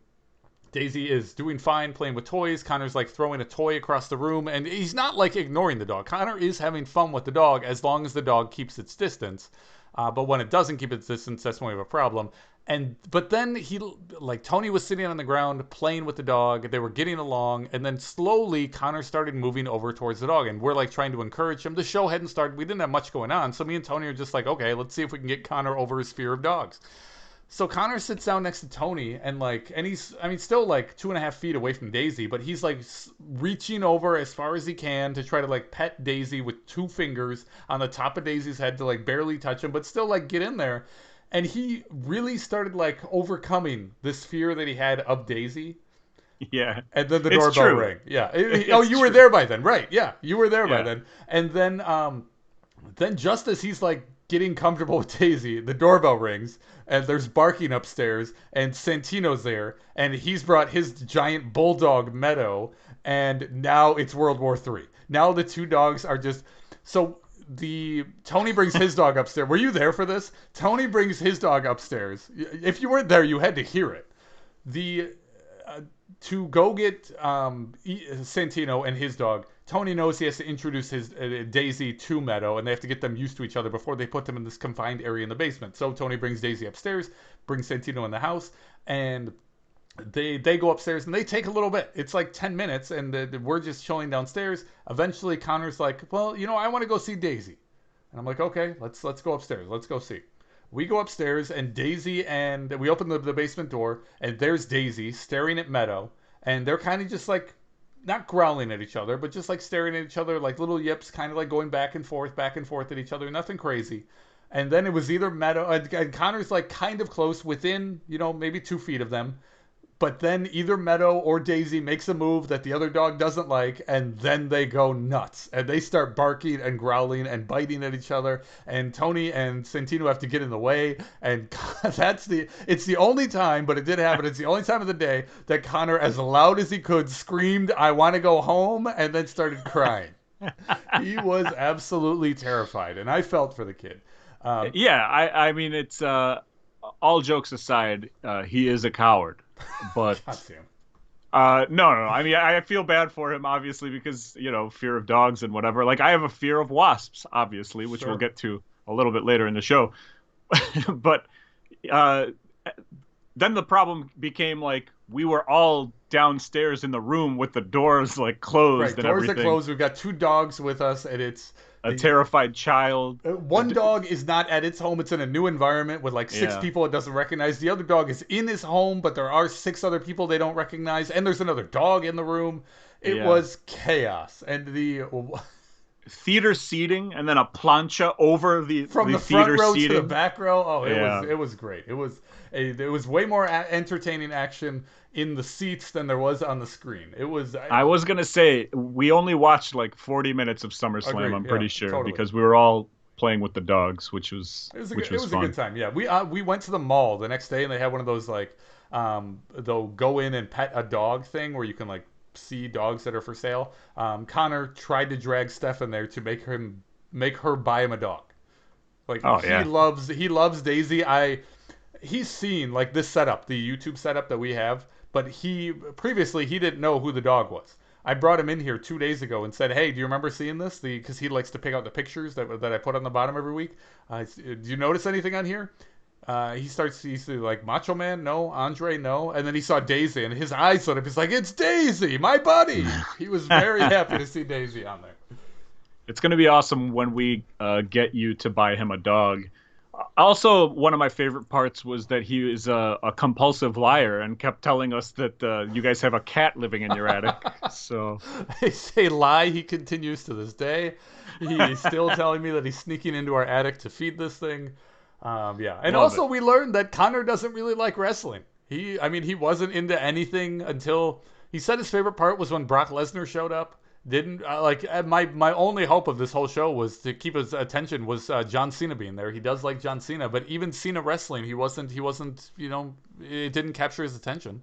Daisy is doing fine, playing with toys. Conor's like throwing a toy across the room, and he's not like ignoring the dog. Conor is having fun with the dog as long as the dog keeps its distance. But when it doesn't keep its distance, that's when we have a problem. But then Tony was sitting on the ground playing with the dog. They were getting along, and then slowly Conor started moving over towards the dog, and we're like trying to encourage him. The show hadn't started. We didn't have much going on, so me and Tony are just like, okay, let's see if we can get Conor over his fear of dogs. So Conor sits down next to Tony, and he's still like 2.5 feet away from Daisy, but he's like reaching over as far as he can to try to like pet Daisy with 2 fingers on the top of Daisy's head to like barely touch him, but still like get in there. And he really started like overcoming this fear that he had of Daisy. Yeah. And then the doorbell rang. Yeah. You were there by then, right? Yeah, you were there by then. And then just as he's like getting comfortable with Daisy, the doorbell rings, and there's barking upstairs, and Santino's there, and he's brought his giant bulldog Meadow, and now it's World War III. Now the 2 dogs are just so. Tony brings his dog upstairs. Were you there for this? Tony brings his dog upstairs. If you weren't there, you had to hear it. To go get Santino and his dog, Tony knows he has to introduce his Daisy to Meadow, and they have to get them used to each other before they put them in this confined area in the basement. So Tony brings Daisy upstairs, brings Santino in the house, and they go upstairs, and they take a little bit. It's like 10 minutes, and we're just chilling downstairs. Eventually, Conor's like, well, I want to go see Daisy. And I'm like, okay, let's go upstairs. Let's go see. We go upstairs, and Daisy, and we open the basement door, and there's Daisy staring at Meadow, and they're kind of just like, not growling at each other, but just like staring at each other, like little yips, kind of like going back and forth at each other, nothing crazy. And then it was either Meadow, and Conor's like kind of close, within, maybe 2 feet of them. But then either Meadow or Daisy makes a move that the other dog doesn't like, and then they go nuts. And they start barking and growling and biting at each other. And Tony and Santino have to get in the way. And it's the only time, but it did happen, it's the only time of the day that Conor, as loud as he could, screamed, "I want to go home," and then started crying. He was absolutely terrified, and I felt for the kid. I mean, it's all jokes aside, he is a coward. But no. I mean, I feel bad for him, obviously, because fear of dogs and whatever. Like, I have a fear of wasps, obviously, which we'll get to a little bit later in the show. But then the problem became like we were all downstairs in the room with the doors like closed Right, and doors everything. are closed. We've got 2 dogs with us, and it's A terrified child. one dog is not at its home. It's in a new environment with like 6 Yeah. people it doesn't recognize. The other dog is in his home, but there are 6 other people they don't recognize, and there's another dog in the room. It Yeah. was chaos, and the Theater seating and then a plancha over the from the theater front row seating. to the back row. Oh, Yeah. it was great. It was way more entertaining action in the seats than there was on the screen. It was. I was gonna say we only watched like 40 minutes of SummerSlam. Agreed, I'm pretty yeah, sure totally. because we were all playing with the dogs, which was It was a fun. good time. Yeah, we went to the mall the next day and they had one of those like they'll go in and pet a dog thing where you can like see dogs that are for sale. Conor tried to drag Steph in there to make her buy him a dog. Like he loves Daisy. He's seen like this setup, the YouTube setup that we have, but previously he didn't know who the dog was. I brought him in here 2 days ago and said, "Hey, do you remember seeing this?" Because he likes to pick out the pictures that I put on the bottom every week. Do you notice anything on here? He's like, Macho Man, no. Andre, no. And then he saw Daisy, and his eyes lit up. He's like, "It's Daisy, my buddy." He was very happy to see Daisy on there. It's going to be awesome when we get you to buy him a dog. Also, one of my favorite parts was that he is a compulsive liar and kept telling us that you guys have a cat living in your attic. So I say lie. He continues to this day. He's still telling me that he's sneaking into our attic to feed this thing. Yeah, and also we learned that Conor doesn't really like wrestling. He wasn't into anything until he said his favorite part was when Brock Lesnar showed up. My only hope of this whole show was to keep his attention was John Cena being there. He does like John Cena, but even Cena wrestling, he wasn't. It didn't capture his attention.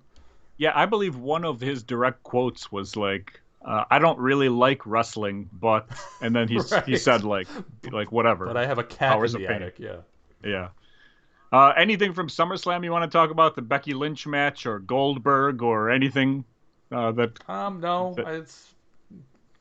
yeah, I believe one of his direct quotes was like, "I don't really like wrestling, but," and then he said like whatever. But I have a cat Powers in the of pain. attic. Yeah. Yeah. Anything from SummerSlam you want to talk about? The Becky Lynch match or Goldberg or anything that? No,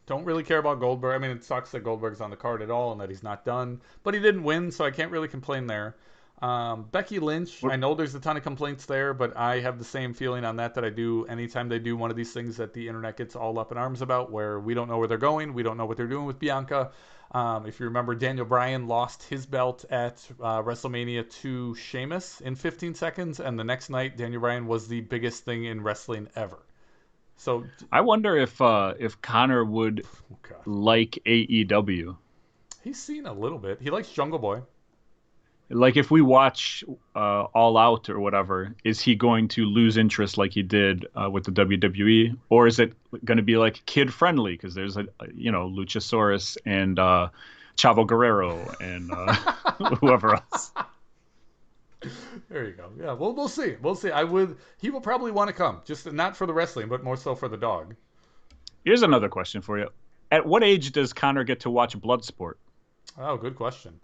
don't really care about Goldberg. I mean, it sucks that Goldberg's on the card at all and that he's not done. But he didn't win, so I can't really complain there. Becky Lynch, I know there's a ton of complaints there, but I have the same feeling on that I do anytime they do one of these things that the internet gets all up in arms about, where we don't know where they're going, we don't know what they're doing with Bianca. If you remember, Daniel Bryan lost his belt at WrestleMania to Sheamus in 15 seconds, and the next night Daniel Bryan was the biggest thing in wrestling ever. So I wonder if Conor would like AEW. He's seen a little bit. He likes Jungle Boy. Like if we watch All Out or whatever, is he going to lose interest like he did with the WWE, or is it going to be like kid friendly because there's Luchasaurus and Chavo Guerrero and whoever else? There you go. Yeah, we'll see. We'll see. He will probably want to come, just not for the wrestling, but more so for the dog. Here's another question for you. At what age does Conor get to watch Bloodsport? Oh, good question.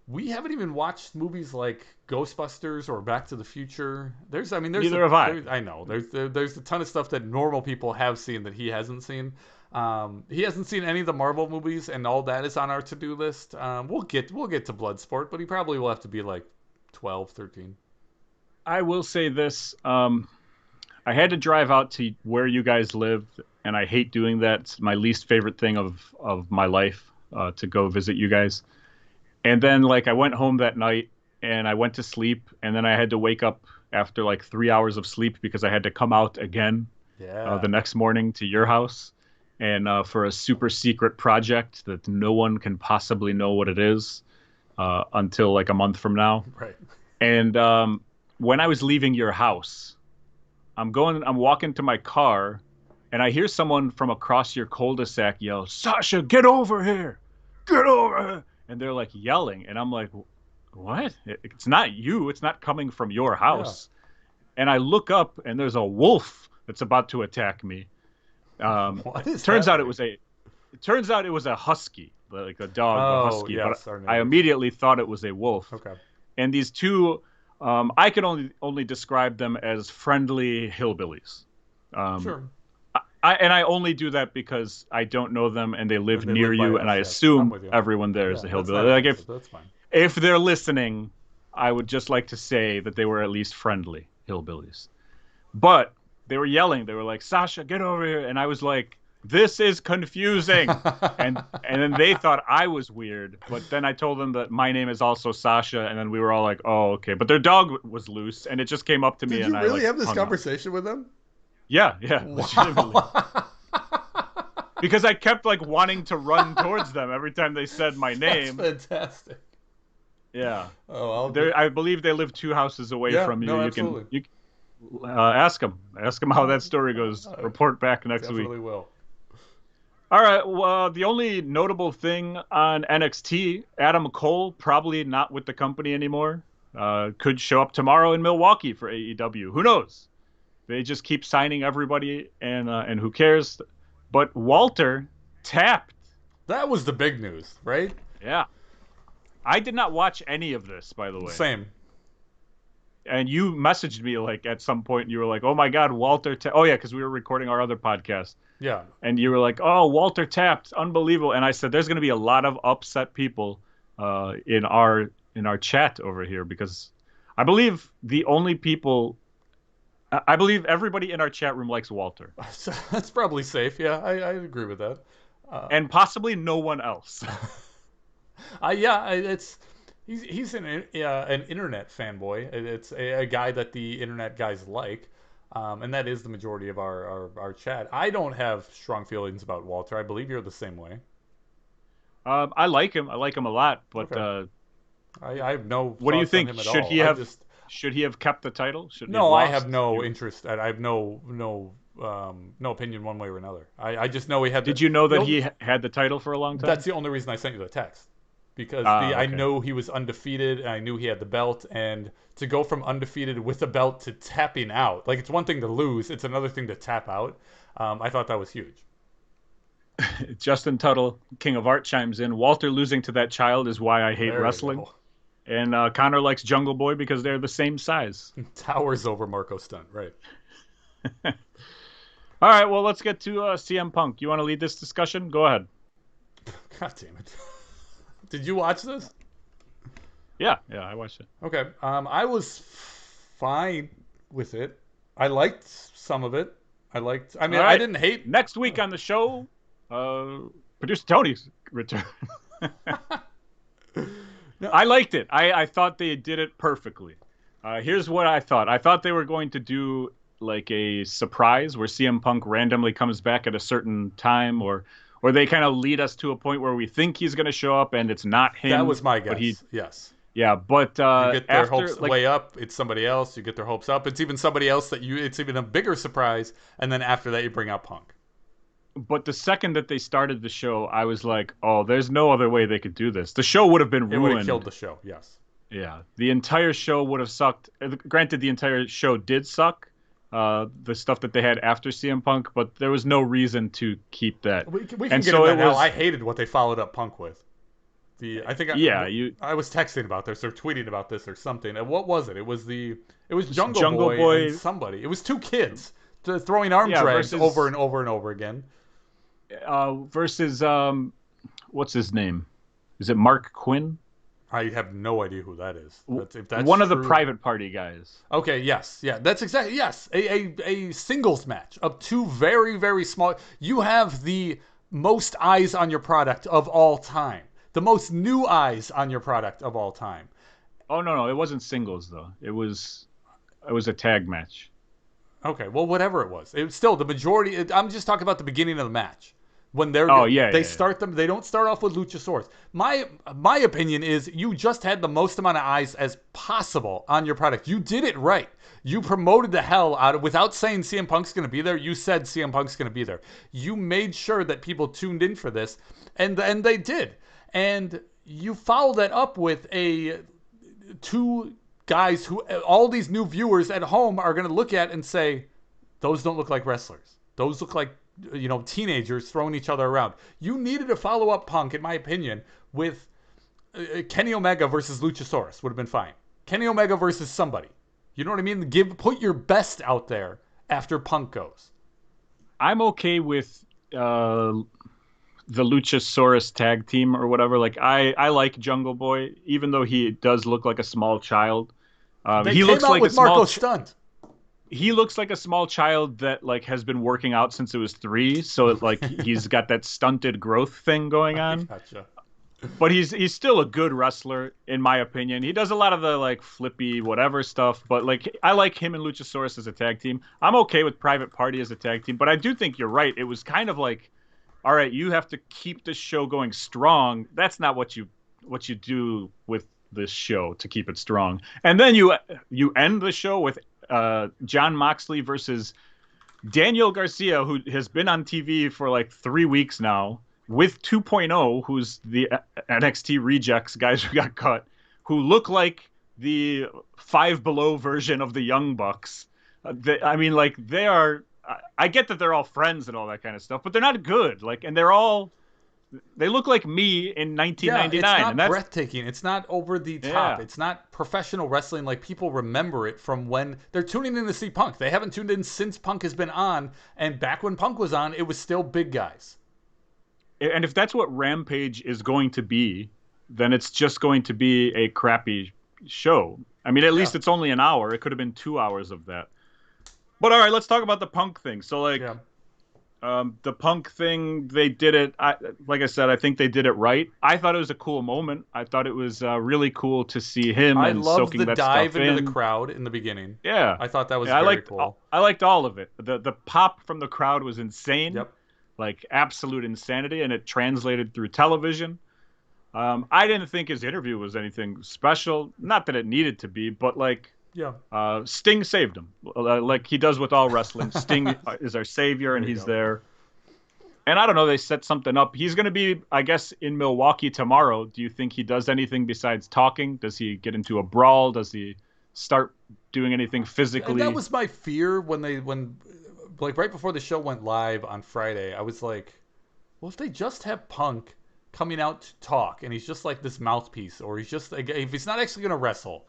We haven't even watched movies like Ghostbusters or Back to the Future. Neither have I. I know. There's a ton of stuff that normal people have seen that he hasn't seen. He hasn't seen any of the Marvel movies, and all that is on our to-do list. We'll get to Bloodsport, but he probably will have to be like 12, 13. I will say this. I had to drive out to where you guys live, and I hate doing that. It's my least favorite thing of my life, to go visit you guys. And then, I went home that night, and I went to sleep, and then I had to wake up after, 3 hours of sleep because I had to come out again the next morning to your house and for a super secret project that no one can possibly know what it is until, a month from now. Right. And when I was leaving your house, I'm walking to my car, and I hear someone from across your cul-de-sac yell, "Sasha, get over here! Get over here!" And they're yelling, and I'm like, "What? It's not you. It's not coming from your house." Yeah. And I look up, and there's a wolf that's about to attack me. Turns out it was a husky, like a dog, a husky. Yes, but I immediately thought it was a wolf. Okay. And these two, I can only describe them as friendly hillbillies. Sure. I only do that because I don't know them and they live near you, and I assume everyone there is a hillbilly. That's fine. If they're listening, I would just like to say that they were at least friendly hillbillies. But they were yelling. They were like, Sasha, get over here. And I was like, this is confusing. and then they thought I was weird. But then I told them that my name is also Sasha. And then we were all like, oh, okay. But their dog was loose. And it just came up to me. Did and you I really like, have this hung conversation with them? Yeah. Legitimately. Wow. Because I kept like wanting to run towards them every time they said my name. That's fantastic. Yeah. Oh, I believe they live 2 houses away from you. No, you absolutely. can ask them how that story goes. Report back next week. Definitely will. All right. Well, the only notable thing on NXT, Adam Cole probably not with the company anymore. Could show up tomorrow in Milwaukee for AEW. Who knows? They just keep signing everybody, and who cares? But Walter tapped. That was the big news, right? Yeah. I did not watch any of this, by the way. Same. And you messaged me like at some point, and you were like, "Oh my God, Walter!" Oh yeah, because we were recording our other podcast. Yeah. And you were like, "Oh, Walter tapped, unbelievable!" And I said, "There's going to be a lot of upset people in our chat over here because I believe I believe everybody in our chat room likes Walter, That's probably safe. Yeah, I agree with that. and possibly no one else." He's an internet fanboy. It's a guy that the internet guys like, and that is the majority of our chat. I don't have strong feelings about Walter. I believe you're the same way. I like him. I like him a lot, but Okay. I have no. what do you thoughts on think? him at Should all. he have? Should he have kept the title? Should he have No, I lost? have no interest. I have no opinion one way or another. I just know he had. Did you know that he had the title for a long time? That's the only reason I sent you the text. Because okay. I know he was undefeated, and I knew he had the belt, and to go from undefeated with a belt to tapping out, like it's one thing to lose, it's another thing to tap out. I thought that was huge. Justin Tuttle, King of Art, chimes in. Walter losing to that child is why I hate There you wrestling. go. And Conor likes Jungle Boy because they're the same size. Towers over Marco Stunt, right? All right, well, let's get to CM Punk. You want to lead this discussion? Go ahead. God damn it. Did you watch this? Yeah, I watched it. Okay. I was fine with it. I liked some of it. I right. I didn't hate. Next week on the show, producer Tony's return. No. I liked it. I thought they did it perfectly. Here's what I thought. I thought they were going to do like a surprise where CM Punk randomly comes back at a certain time, or they kind of lead us to a point where we think he's going to show up and it's not him. That was my guess. Yes. Yeah, but you get their hopes way up. It's somebody else. You get their hopes up. It's even somebody else it's even a bigger surprise. And then after that, you bring out Punk. But the second that they started the show, I was like, oh, there's no other way they could do this. The show would have been ruined. It would have killed the show, yes. Yeah, the entire show would have sucked. Granted, the entire show did suck, the stuff that they had after CM Punk, but there was no reason to keep that. We can get into that now. I hated what they followed up Punk with. I was texting about this or tweeting about this or something. And what was it? It was Jungle Boy and somebody. It was two kids throwing arm drags over and over and over again. Versus what's his name? Is it Mark Quinn? I have no idea who that is. If that's one of the private party guys. Okay, yes. Yeah, that's exactly, yes. A singles match of two very, very small. You have the most eyes on your product of all time. The most new eyes on your product of all time. Oh, no. It wasn't singles, though. It was a tag match. Okay, well, whatever it was. It was still the majority. I'm just talking about the beginning of the match. When they start them, they don't start off with Luchasaurus. My opinion is you just had the most amount of eyes as possible on your product. You did it right. You promoted the hell out of, without saying CM Punk's going to be there. You said CM Punk's going to be there. You made sure that people tuned in for this, and they did. And you follow that up with two guys who all these new viewers at home are going to look at and say, those don't look like wrestlers. Those look like teenagers throwing each other around. You needed to follow up Punk, in my opinion, with Kenny Omega versus Luchasaurus would have been fine. Kenny Omega versus somebody. You know what I mean? Put your best out there after Punk goes. I'm okay with the Luchasaurus tag team or whatever. Like I like Jungle Boy, even though he does look like a small child. He looks like with Marco Stunt. he looks like a small child that like has been working out since it was 3, so like he's got that stunted growth thing going I on. gotcha. But he's still a good wrestler in my opinion. He does a lot of the like flippy whatever stuff, but like I like him and Luchasaurus as a tag team. I'm okay with Private Party as a tag team, but I do think you're right. It was kind of like, all right, you have to keep the show going strong. That's not what you do with this show to keep it strong. And then you end the show with Jon Moxley versus Daniel Garcia, who has been on TV for like 3 weeks now, with 2.0, who's the NXT rejects guys who got cut, who look like the Five Below version of the Young Bucks. I mean, like, they are. I get that they're all friends and all that kind of stuff, but they're not good. Like, and they look like me in 1999. Yeah, it's not and that's breathtaking. It's not over the top. Yeah. It's not professional wrestling like people remember it from when they're tuning in to see Punk. They haven't tuned in since Punk has been on, and back when Punk was on, it was still big guys. And if that's what Rampage is going to be, then it's just going to be a crappy show. I mean, at least it's only an hour. It could have been 2 hours of that. But all right, let's talk about the Punk thing. So, like, the Punk thing, they did it. Like I said, I think they did it right. I thought it was a cool moment. I thought it was really cool to see him I and loved soaking the that dive stuff into in. the crowd in the beginning. Yeah, I thought that was very cool. I liked all of it. The pop from the crowd was insane. Yep. Like absolute insanity, and it translated through television. I didn't think his interview was anything special. Not that it needed to be, but like, Sting saved him, like he does with all wrestling. Sting is our savior, and he's there. And I don't know, they set something up. He's going to be, I guess, in Milwaukee tomorrow. Do you think he does anything besides talking? Does he get into a brawl? Does he start doing anything physically? And that was my fear when like right before the show went live on Friday. I was like, well, if they just have Punk coming out to talk and he's just like this mouthpiece, or he's just like, if he's not actually going to wrestle,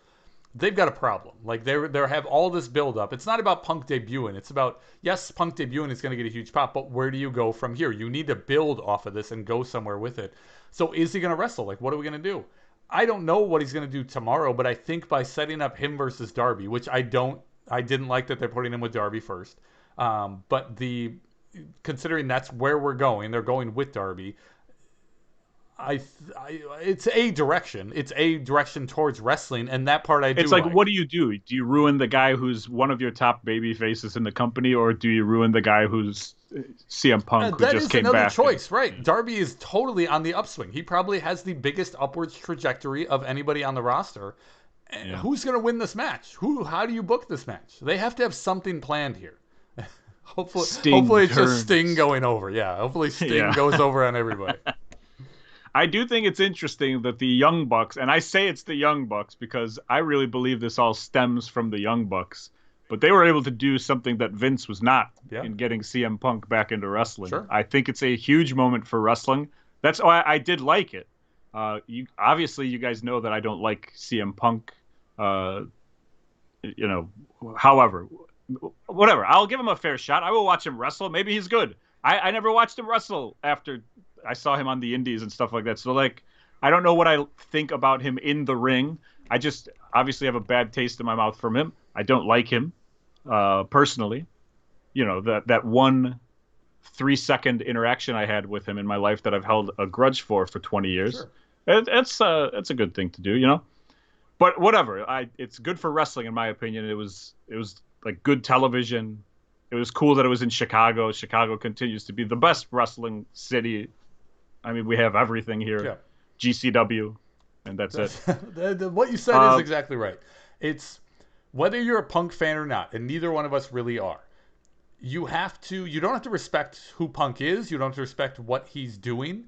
they've got a problem. Like they have all this build up. It's not about Punk debuting. It's about, yes, Punk debuting is going to get a huge pop, but where do you go from here? You need to build off of this and go somewhere with it. So is he going to wrestle? Like, what are we going to do? I don't know what he's going to do tomorrow, but I think by setting up him versus Darby, which I didn't like that they're putting him with Darby first. But considering that's where we're going, they're going with Darby. It's a direction. It's a direction towards wrestling, and that part I do. It's like, what do you do? Do you ruin the guy who's one of your top baby faces in the company, or do you ruin the guy who's CM Punk who just came back? That is another choice, right? Darby is totally on the upswing. He probably has the biggest upwards trajectory of anybody on the roster. Yeah. Who's going to win this match? How do you book this match? They have to have something planned here. Hopefully it's just Sting going over. Yeah, hopefully Sting goes over on everybody. I do think it's interesting that the Young Bucks, and I say it's the Young Bucks because I really believe this all stems from the Young Bucks, but they were able to do something that Vince was not in getting CM Punk back into wrestling. Sure. I think it's a huge moment for wrestling. That's why I did like it. Obviously, you guys know that I don't like CM Punk. However, whatever. I'll give him a fair shot. I will watch him wrestle. Maybe he's good. I never watched him wrestle after I saw him on the indies and stuff like that. So, like, I don't know what I think about him in the ring. I just obviously have a bad taste in my mouth from him. I don't like him personally. You know, that 1 3-second interaction I had with him in my life that I've held a grudge for 20 years. Sure. It's a good thing to do, you know. But whatever. It's good for wrestling, in my opinion. It was like good television. It was cool that it was in Chicago. Chicago continues to be the best wrestling city. I mean, we have everything here. Yeah. GCW, and that's it. What you said is exactly right. It's whether you're a Punk fan or not, and neither one of us really are. You don't have to respect who Punk is. You don't have to respect what he's doing.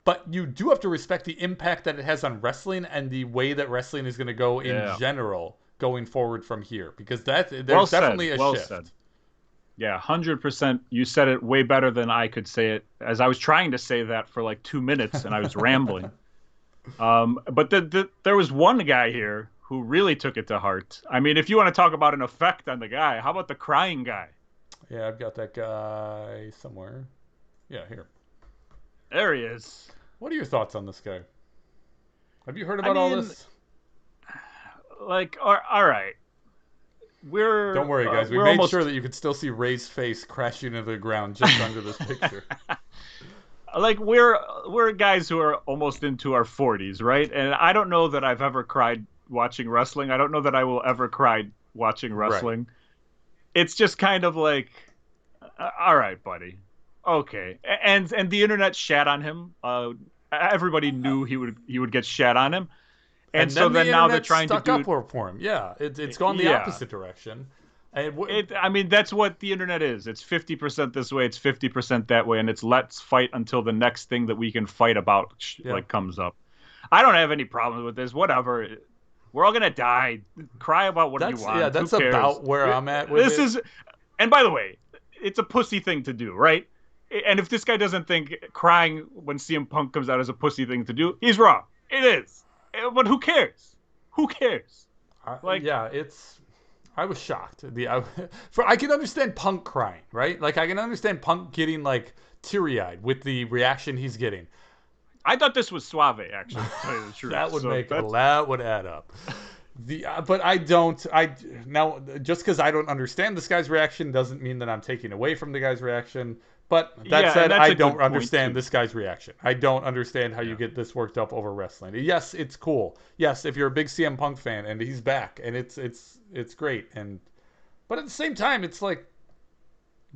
But you do have to respect the impact that it has on wrestling and the way that wrestling is going to go in general going forward from here. Because there's definitely a shift. Said. Yeah, 100%. You said it way better than I could say it, as I was trying to say that for like 2 minutes and I was rambling. But there was one guy here who really took it to heart. I mean, if you want to talk about an effect on the guy, how about the crying guy? Yeah, I've got that guy somewhere. Yeah, here. There he is. What are your thoughts on this guy? Have you heard about all this? Like, all right. Don't worry, guys. We we're made almost... sure that you could still see Ray's face crashing into the ground just under this picture. Like we're guys who are almost into our 40s, right? And I don't know that I've ever cried watching wrestling. I don't know that I will ever cry watching wrestling. Right. It's just kind of like, all right, buddy, okay. And the internet shat on him. Everybody knew he would get shat on him, and so then now they're trying to do up for him. Yeah, it's gone the opposite direction. I mean, that's what the internet is. It's 50% this way, it's 50% that way, and it's let's fight until the next thing that we can fight about like comes up. I don't have any problems with this. Whatever. We're all gonna die. Cry about what you want. Yeah, that's about where I'm at with this. Is, and by the way, it's a pussy thing to do, right? And if this guy doesn't think crying when CM Punk comes out is a pussy thing to do, he's wrong. It is. But who cares? Who cares? I was shocked. I can understand Punk crying, right? Like I can understand Punk getting like teary-eyed with the reaction he's getting. I thought this was suave, actually. To tell you the truth. That would add up. But I don't. Now just because I don't understand this guy's reaction doesn't mean that I'm taking away from the guy's reaction. But that said, I don't understand this guy's reaction. I don't understand how you get this worked up over wrestling. Yes, it's cool. Yes, if you're a big CM Punk fan and he's back and it's great. But at the same time, it's like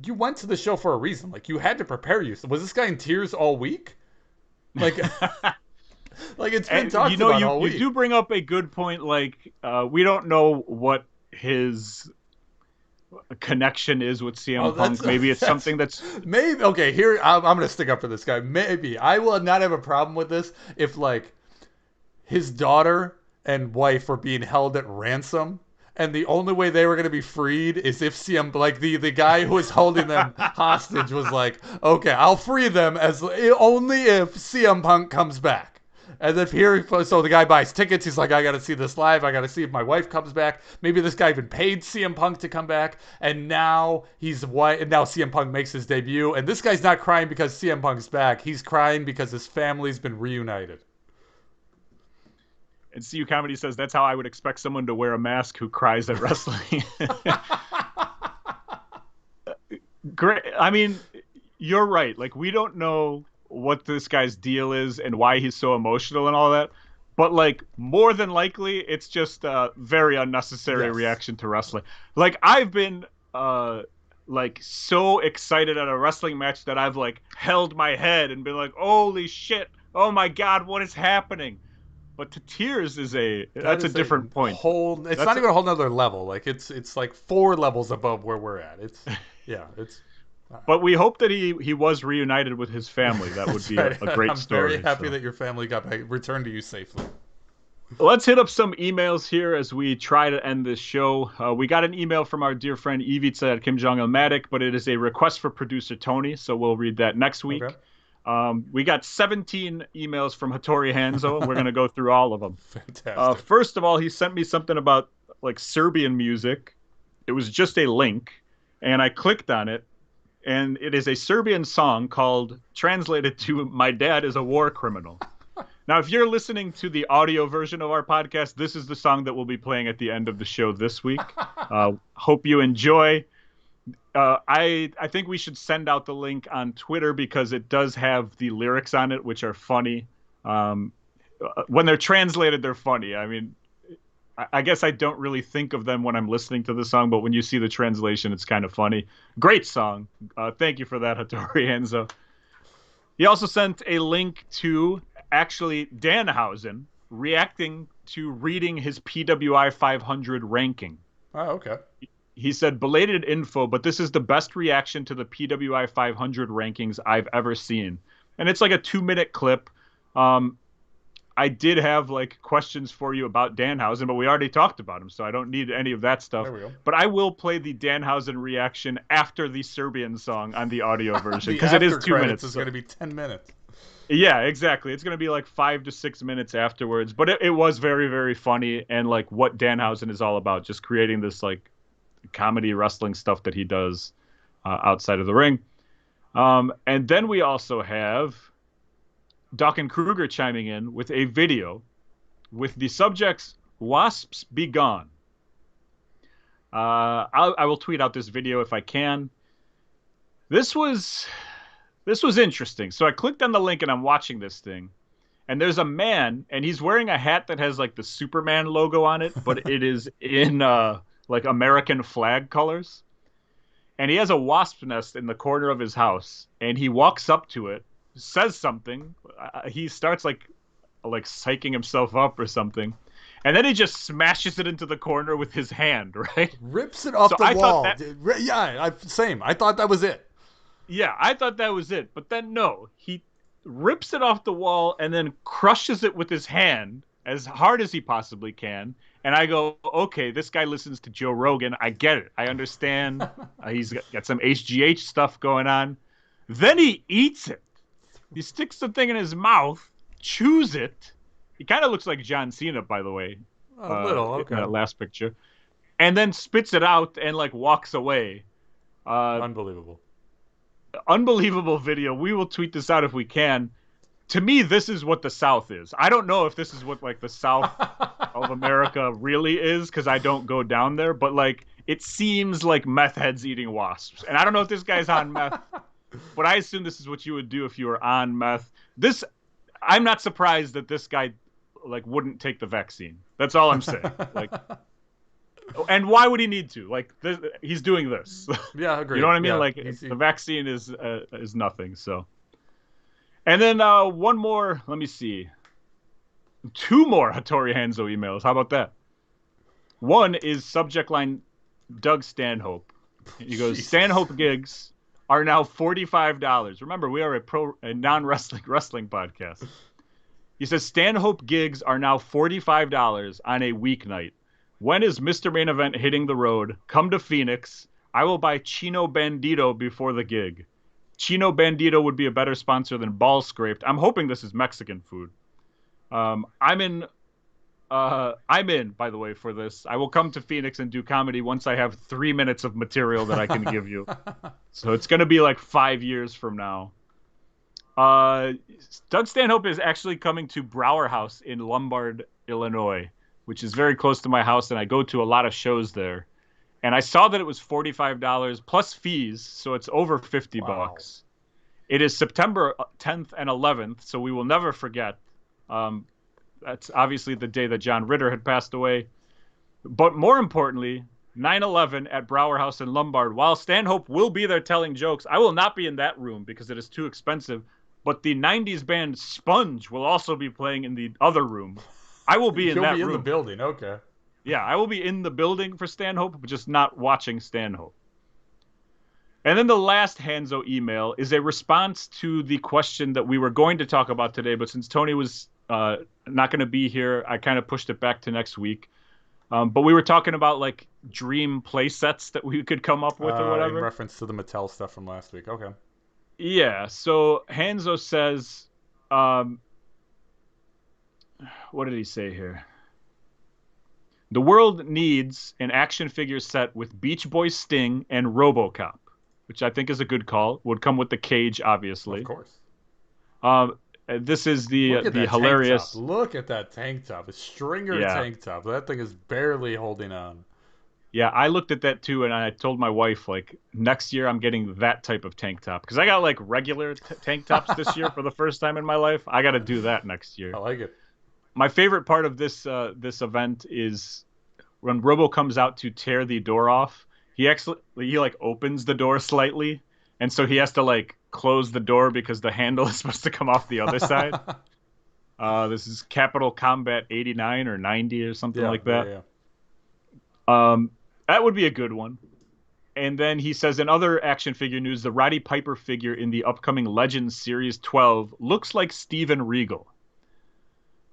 you went to the show for a reason. Like you had to prepare you. Was this guy in tears all week? Like, like it's been talked about all week. You do bring up a good point. Like we don't know what his connection is with CM Punk. Maybe it's something that's maybe okay. Here, I'm going to stick up for this guy. Maybe I will not have a problem with this if like his daughter and wife were being held at ransom, and the only way they were going to be freed is if CM, like the guy who was holding them hostage, was like, okay, I'll free them as only if CM Punk comes back. And if so the guy buys tickets. He's like, I got to see this live. I got to see if my wife comes back. Maybe this guy even paid CM Punk to come back. And now now CM Punk makes his debut. And this guy's not crying because CM Punk's back. He's crying because his family's been reunited. And CU Comedy says that's how I would expect someone to wear a mask who cries at wrestling. Great. I mean, you're right. Like we don't know what this guy's deal is and why he's so emotional and all that, but like more than likely it's just a very unnecessary reaction to wrestling. Like I've been like so excited at a wrestling match that I've like held my head and been like, holy shit, oh my god, what is happening? But to tears is a different point. It's not even a whole nother level. Like it's like 4 levels above where we're at. It's But we hope that he was reunited with his family. That would be a great story. I'm very happy that your family got returned to you safely. Let's hit up some emails here as we try to end this show. We got an email from our dear friend Ivica at Kim Jong-il-matic, but it is a request for producer Tony, so we'll read that next week. Okay. We got 17 emails from Hattori Hanzo, and we're going to go through all of them. Fantastic. First of all, he sent me something about like Serbian music. It was just a link, and I clicked on it. And it is a Serbian song called, translated to, My Dad is a War Criminal. Now, if you're listening to the audio version of our podcast, this is the song that we'll be playing at the end of the show this week. Hope you enjoy. I think we should send out the link on Twitter because it does have the lyrics on it, which are funny. When they're translated, they're funny. I mean, I guess I don't really think of them when I'm listening to the song, but when you see the translation, it's kind of funny. Great song. Thank you for that, Hattori Hanzo. He also sent a link to actually Dan Hausen reacting to reading his PWI 500 ranking. Oh, okay. He said, belated info, but this is the best reaction to the PWI 500 rankings I've ever seen. And it's like a 2-minute clip. I did have like questions for you about Danhausen, but we already talked about him, so I don't need any of that stuff. There we go. But I will play the Danhausen reaction after the Serbian song on the audio version because it is 2 minutes. It's going to be 10 minutes. Yeah, exactly. It's going to be like 5 to 6 minutes afterwards. But it was very, very funny, and like what Danhausen is all about, just creating this like comedy wrestling stuff that he does outside of the ring. And then we also have Dawkins Kruger chiming in with a video with the subjects "Wasps Be Gone." I will tweet out this video if I can. This was interesting. So I clicked on the link and I'm watching this thing. And there's a man, and he's wearing a hat that has like the Superman logo on it, but it is in like American flag colors. And he has a wasp nest in the corner of his house, and he walks up to it, says something. He starts like psyching himself up or something, and then he just smashes it into the corner with his hand, right? Rips it off So the I wall. thought that- Same. I thought that was it. Yeah, I thought that was it, but then no, he rips it off the wall and then crushes it with his hand as hard as he possibly can. And I go, okay, this guy listens to Joe Rogan. I get it. I understand. He's got some HGH stuff going on. Then he eats it. He sticks the thing in his mouth, chews it. He kind of looks like John Cena, by the way. A little, okay. In that last picture. And then spits it out and like walks away. Unbelievable. Unbelievable video. We will tweet this out if we can. To me, this is what the South is. I don't know if this is what like the South of America really is, because I don't go down there, but like it seems like meth heads eating wasps. And I don't know if this guy's on meth, but I assume this is what you would do if you were on meth. I'm not surprised that this guy like wouldn't take the vaccine. That's all I'm saying. Like, and why would he need to? Like, he's doing this. Yeah, I agree. You know what I mean? Yeah, like, the vaccine is nothing. So, and then one more. Let me see. 2 more Hattori Hanzo emails. How about that? One is subject line Doug Stanhope. He goes, Jesus. Stanhope gigs are now $45. Remember, we are a non-wrestling podcast. He says Stanhope gigs are now $45 on a weeknight. When is Mr. Main Event hitting the road? Come to Phoenix. I will buy Chino Bandito before the gig. Chino Bandito would be a better sponsor than Ball Scraped. I'm hoping this is Mexican food. I'm in, by the way, for this. I will come to Phoenix and do comedy once I have 3 minutes of material that I can give you. So it's going to be like 5 years from now. Doug Stanhope is actually coming to Brower House in Lombard, Illinois, which is very close to my house, and I go to a lot of shows there. And I saw that it was $45 plus fees, so it's over $50. Wow. It is September 10th and 11th, so we will never forget. That's obviously the day that John Ritter had passed away. But more importantly, 9/11 at Brower House in Lombard. While Stanhope will be there telling jokes, I will not be in that room because it is too expensive. But the 90s band Sponge will also be playing in the other room. I will be in that room. You'll be in the building, okay. Yeah, I will be in the building for Stanhope, but just not watching Stanhope. And then the last Hanzo email is a response to the question that we were going to talk about today, but since Tony was not going to be here, I kind of pushed it back to next week. But we were talking about like dream play sets that we could come up with or whatever. In reference to the Mattel stuff from last week. Okay. Yeah, so Hanzo says, what did he say here? The world needs an action figure set with Beach Boy Sting and RoboCop, which I think is a good call. Would come with the cage, obviously. Of course. This is the that hilarious. Tank top. Look at that tank top. A stringer tank top. That thing is barely holding on. Yeah, I looked at that too, and I told my wife, like, next year I'm getting that type of tank top. Because I got, like, regular tank tops this year for the first time in my life. I got to do that next year. I like it. My favorite part of this event is when Robo comes out to tear the door off. He like opens the door slightly, and so he has to like close the door because the handle is supposed to come off the other side. This is Capital Combat 89 or 90 or something like that. Yeah. That would be a good one. And then he says, in other action figure news, the Roddy Piper figure in the upcoming Legends Series 12 looks like Steven Regal.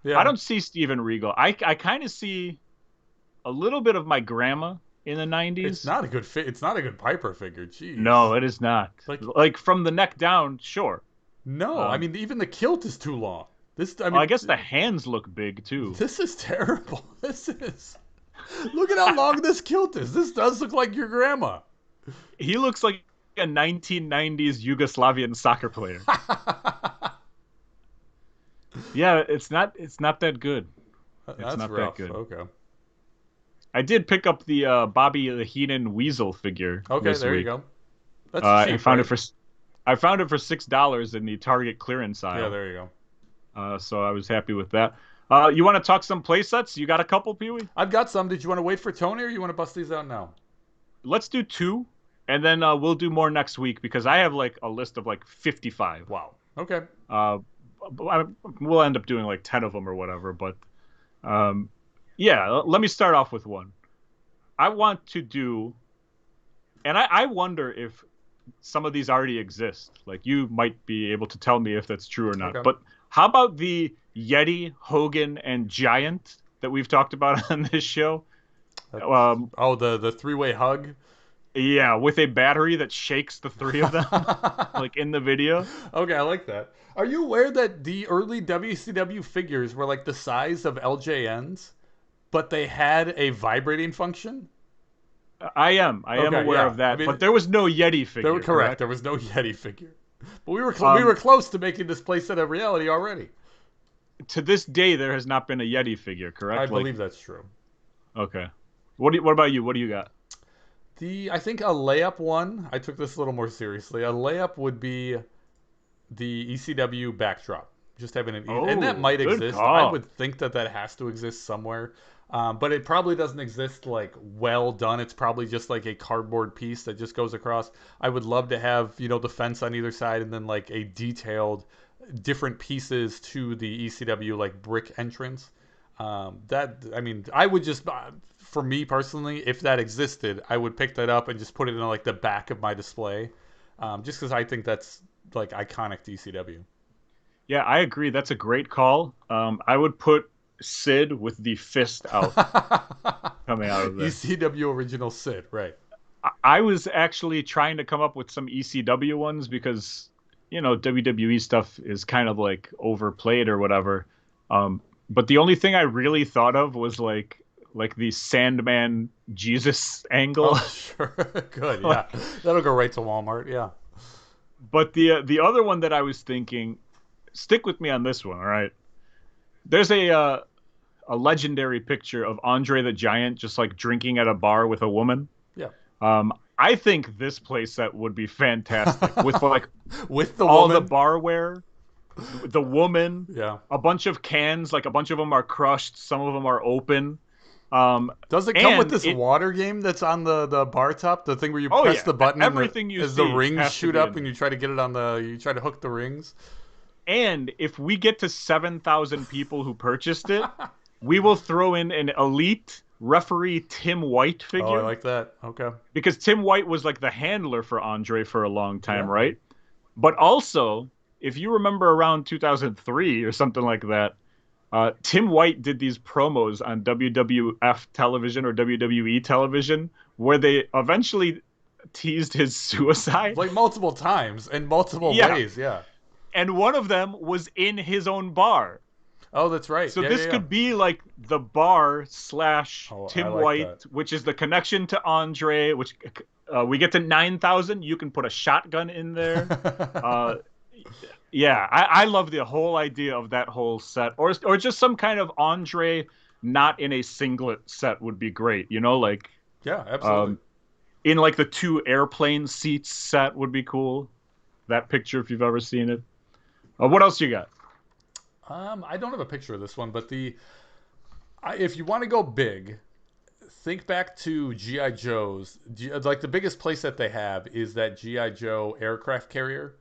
Yeah. I don't see Steven Regal. I kind of see a little bit of my grandma in the 90s. It's not a good It's not a good Piper figure. Jeez. No, it is not. Like from the neck down, sure. No, I mean even the kilt is too long. I guess the hands look big too. This is terrible. Look at how long this kilt is. This does look like your grandma. He looks like a 1990s Yugoslavian soccer player. Yeah, it's not that good. That's rough. Okay. I did pick up the Bobby the Heenan Weasel figure. Okay, this there you week. go. That's cheap, I found right? I found it for $6 in the Target clearance aisle. Yeah, there you go. So I was happy with that. You want to talk some play sets? You got a couple, Peewee? I've got some. Did you want to wait for Tony, or you want to bust these out now? Let's do 2, and then we'll do more next week because I have like a list of like 55. Wow. Okay. We'll end up doing like 10 of them or whatever. But yeah, let me start off with one. I want to do, and I wonder if some of these already exist. Like, you might be able to tell me if that's true or not. Okay. But how about the Yeti, Hogan, and Giant that we've talked about on this show? The three-way hug? Yeah, with a battery that shakes the three of them, like in the video. Okay, I like that. Are you aware that the early WCW figures were like the size of LJNs, but they had a vibrating function? I am aware of that, but there was no Yeti figure. They were correct. There was no Yeti figure, but we were close to making this playset a reality already. To this day, there has not been a Yeti figure, correct? I believe that's true. Okay. What about you? What do you got? I think a layup one. I took this a little more seriously. A layup would be the ECW backdrop. Just having and that might exist. Call. I would think that has to exist somewhere. But it probably doesn't exist like well done. It's probably just like a cardboard piece that just goes across. I would love to have, the fence on either side and then like a detailed different pieces to the ECW like brick entrance. I would just, for me personally, if that existed, I would pick that up and just put it in like the back of my display. Just because I think that's like iconic to ECW. Yeah, I agree. That's a great call. I would put Sid with the fist out coming out of this. ECW original Sid, right. I was actually trying to come up with some ECW ones because, WWE stuff is kind of like overplayed or whatever. But the only thing I really thought of was like the Sandman Jesus angle. Oh, sure. Good, yeah. That'll go right to Walmart, yeah. But the other one that I was thinking, stick with me on this one, all right? There's a legendary picture of Andre the Giant just like drinking at a bar with a woman. Yeah. I think this playset would be fantastic with like with the all woman? the barware, the woman, yeah, a bunch of cans, like a bunch of them are crushed, some of them are open. Does it come with this water game that's on the bar top? The thing where you press the button everything as the rings shoot up and you try to get it you try to hook the rings. And if we get to 7,000 people who purchased it, we will throw in an elite referee Tim White figure. Oh, I like that. Okay. Because Tim White was like the handler for Andre for a long time, right? But also, if you remember around 2003 or something like that, Tim White did these promos on WWF television or WWE television where they eventually teased his suicide. Like multiple times in multiple ways, yeah. And one of them was in his own bar. Oh, that's right. So this could be like the bar / Tim White, which is the connection to Andre, which we get to 9,000. You can put a shotgun in there. Yeah, I love the whole idea of that whole set. Or just some kind of Andre not in a singlet set would be great. Like... Yeah, absolutely. In like the 2 airplane seats set would be cool. That picture, if you've ever seen it. What else you got? I don't have a picture of this one, but if you want to go big, think back to G.I. Joe's. Like the biggest playset they have is that G.I. Joe aircraft carrier.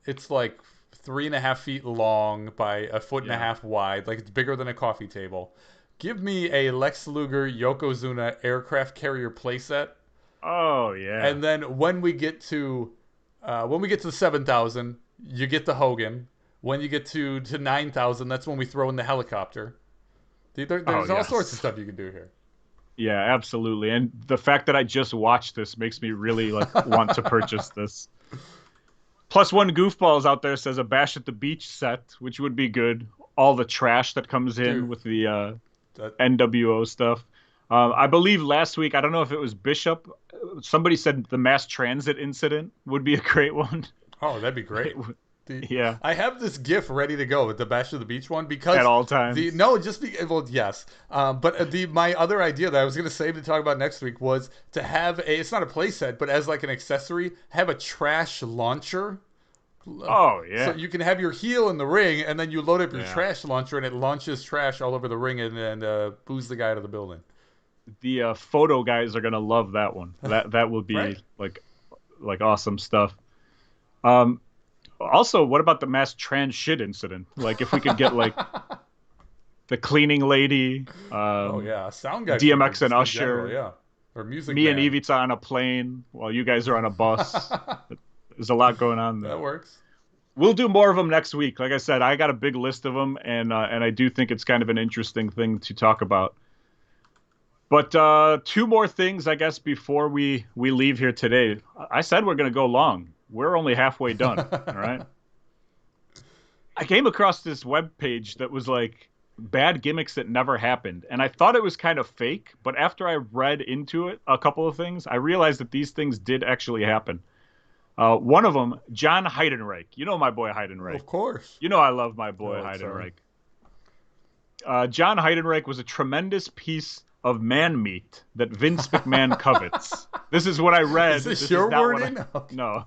It's like 3.5 feet long by 1.5 feet wide. Like it's bigger than a coffee table. Give me a Lex Luger Yokozuna aircraft carrier playset. Oh yeah. And then when we get to 7,000, you get the Hogan. When you get to 9,000, that's when we throw in the helicopter. There's all sorts of stuff you can do here. Yeah, absolutely. And the fact that I just watched this makes me really want to purchase this. Plus, one goofballs out there says a Bash at the Beach set, which would be good. All the trash that comes in with the NWO stuff. I believe last week, I don't know if it was Bishop, somebody said the mass transit incident would be a great one. Oh, that'd be great. Yeah. I have this GIF ready to go with the Bash of the Beach one because At all times. Yes. But my other idea that I was going to save to talk about next week was to have it's not a playset, but as like an accessory, have a trash launcher. Oh, yeah. So you can have your heel in the ring, and then you load up your trash launcher, and it launches trash all over the ring and boos the guy out of the building. The photo guys are gonna love that one. That will be Right. like awesome stuff. Also, what about the mass trans shit incident? Like, if we could get like the cleaning lady, sound guy, DMX and in Usher, general, or music. me man. and Ivica on a plane while you guys are on a bus. There's a lot going on there. That works. We'll do more of them next week. Like I said, I got a big list of them, and I do think it's kind of an interesting thing to talk about. But two more things, I guess, before we leave here today. I said we're going to go long. We're only halfway done, all right? I came across this webpage that was like bad gimmicks that never happened, and I thought it was kind of fake, but after I read into it, a couple of things, I realized that these things did actually happen. One of them, John Heidenreich. You know my boy Heidenreich. Of course. You know I love my boy Heidenreich. John Heidenreich was a tremendous piece of man meat that Vince McMahon covets. This is what I read. Is this your wording? No.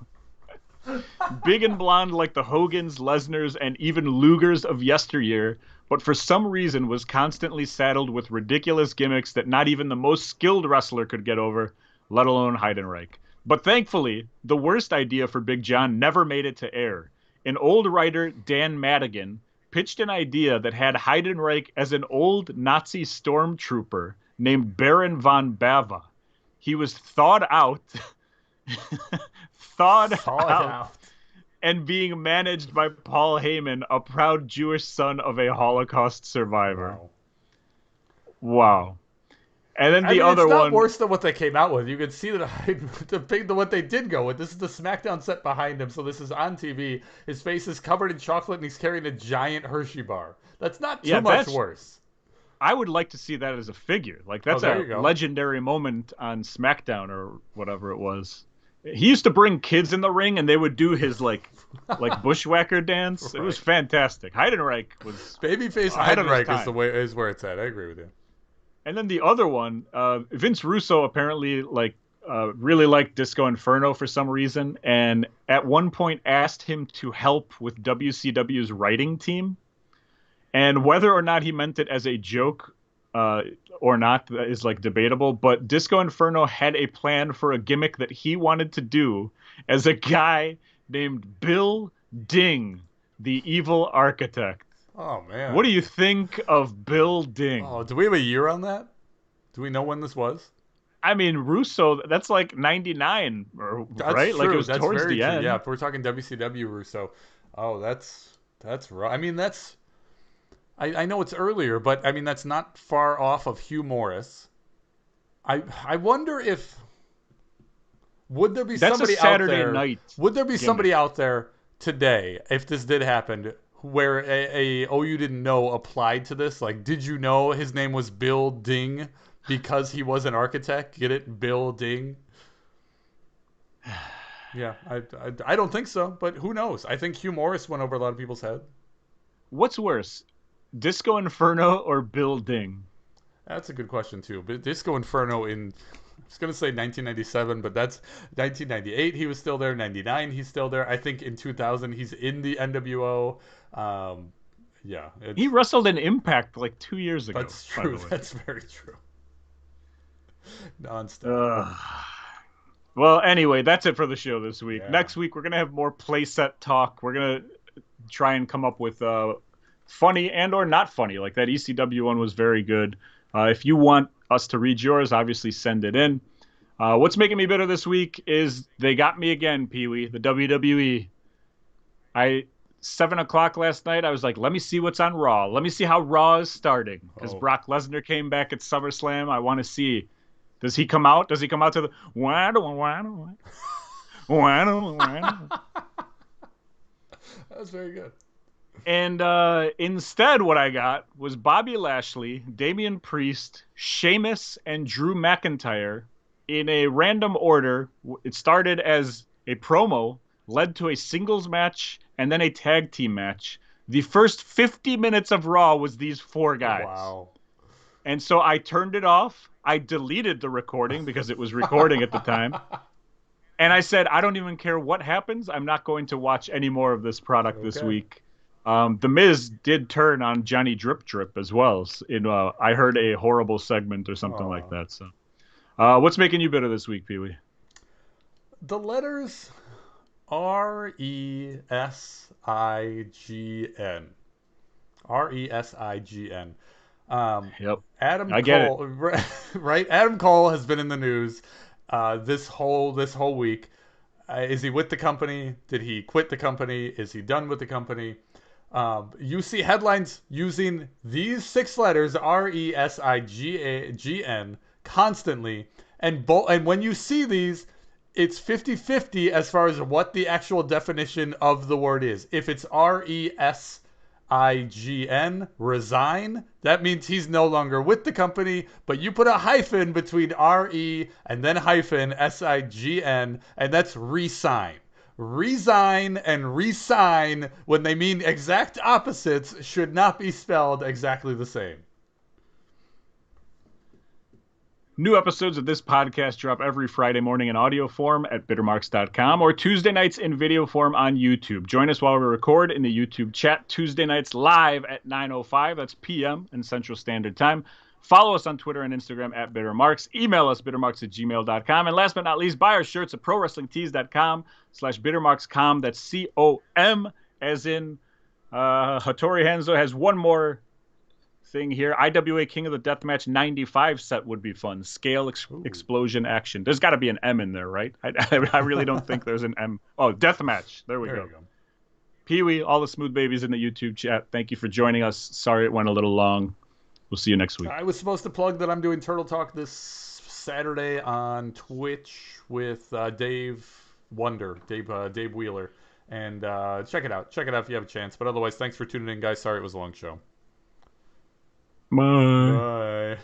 Big and blonde like the Hogans, Lesnars, and even Lugers of yesteryear, but for some reason was constantly saddled with ridiculous gimmicks that not even the most skilled wrestler could get over, let alone Heidenreich. But thankfully, the worst idea for Big John never made it to air. An old writer, Dan Madigan, pitched an idea that had Heidenreich as an old Nazi stormtrooper named Baron von Bava. He was thawed out, and being managed by Paul Heyman, a proud Jewish son of a Holocaust survivor. Wow. And then the other it's not one, worse than what they came out with. You can see that what they did go with. This is the SmackDown set behind him, so this is on TV. His face is covered in chocolate, and he's carrying a giant Hershey bar. That's not too much worse. I would like to see that as a figure. Like, that's a legendary moment on SmackDown or whatever it was. He used to bring kids in the ring, and they would do his like bushwhacker dance. Right. It was fantastic. Heidenreich was babyface. Heidenreich is where it's at. I agree with you. And then the other one, Vince Russo apparently really liked Disco Inferno for some reason, and at one point asked him to help with WCW's writing team. And whether or not he meant it as a joke or not is like debatable, but Disco Inferno had a plan for a gimmick that he wanted to do as a guy named Bill Ding, the evil architect. Oh, man. What do you think of Bill Ding? Oh, do we have a year on that? Do we know when this was? I mean, Russo, that's like 99, right? True. Like, it was that's towards the end. Yeah, if we're talking WCW Russo. Oh, that's right. I mean, that's... I know it's earlier, but I mean, that's not far off of Hugh Morris. I wonder if... Would there be somebody out there... Night would there be somebody out there today, if this did happen, where a you didn't know applied to this? Like, did you know his name was Bill Ding because he was an architect? Get it? Bill Ding? Yeah, I don't think so, but who knows? I think Hugh Morris went over a lot of people's head. What's worse, Disco Inferno or Bill Ding? That's a good question, too. But Disco Inferno in... I was going to say 1997, but that's 1998. He was still there. 99, he's still there. I think in 2000, he's in the NWO. Yeah. He wrestled in Impact like 2 years ago. That's true. That's very true. Non-stop. Well, anyway, that's it for the show this week. Yeah. Next week, we're going to have more playset talk. We're going to try and come up with funny and or not funny. Like that ECW one was very good. If you want us to read yours, obviously send it in. What's making me bitter this week is they got me again, Peewee, the WWE. 7 o'clock last night, I was like, let me see what's on Raw. Let me see how Raw is starting. Because Brock Lesnar came back at SummerSlam. I want to see. Does he come out? Does he come out to the... That was very good. And instead, what I got was Bobby Lashley, Damian Priest, Sheamus, and Drew McIntyre in a random order. It started as a promo, led to a singles match, and then a tag team match. The first 50 minutes of Raw was these 4 guys. Wow. And so I turned it off. I deleted the recording because it was recording at the time. And I said, I don't even care what happens. I'm not going to watch any more of this product this week. The Miz did turn on Johnny Drip Drip as well. I heard a horrible segment or something like that. So, what's making you bitter this week, Peewee? The letters Resign. Resign. Yep. Adam I get Cole, right? Adam Cole has been in the news this whole week. Is he with the company? Did he quit the company? Is he done with the company? You see headlines using these 6 letters Resign constantly, and when you see these, it's 50-50 as far as what the actual definition of the word is. If it's resign, that means he's no longer with the company, but you put a hyphen between RE and then hyphen SIGN, and that's resign. Resign and resign, when they mean exact opposites, should not be spelled exactly the same. New episodes of this podcast drop every Friday morning in audio form at bittermarks.com or Tuesday nights in video form on YouTube. Join us while we record in the YouTube chat Tuesday nights live at 9:05. That's p.m. in Central Standard Time. Follow us on Twitter and Instagram at bittermarks. Email us bittermarks@gmail.com. And last but not least, buy our shirts at prowrestlingtees.com/bittermarkscom. That's C-O-M, as in Hattori Hanzo has one more thing here. IWA King of the Deathmatch 95 set would be fun. Scale explosion action. There's got to be an M in there, right? I really don't think there's an M. Oh, Deathmatch. There we go. Peewee, all the smooth babies in the YouTube chat, thank you for joining us. Sorry it went a little long. We'll see you next week. I was supposed to plug that I'm doing Turtle Talk this Saturday on Twitch with Dave Wheeler. And check it out. Check it out if you have a chance. But otherwise, thanks for tuning in, guys. Sorry it was a long show. Bye. Bye.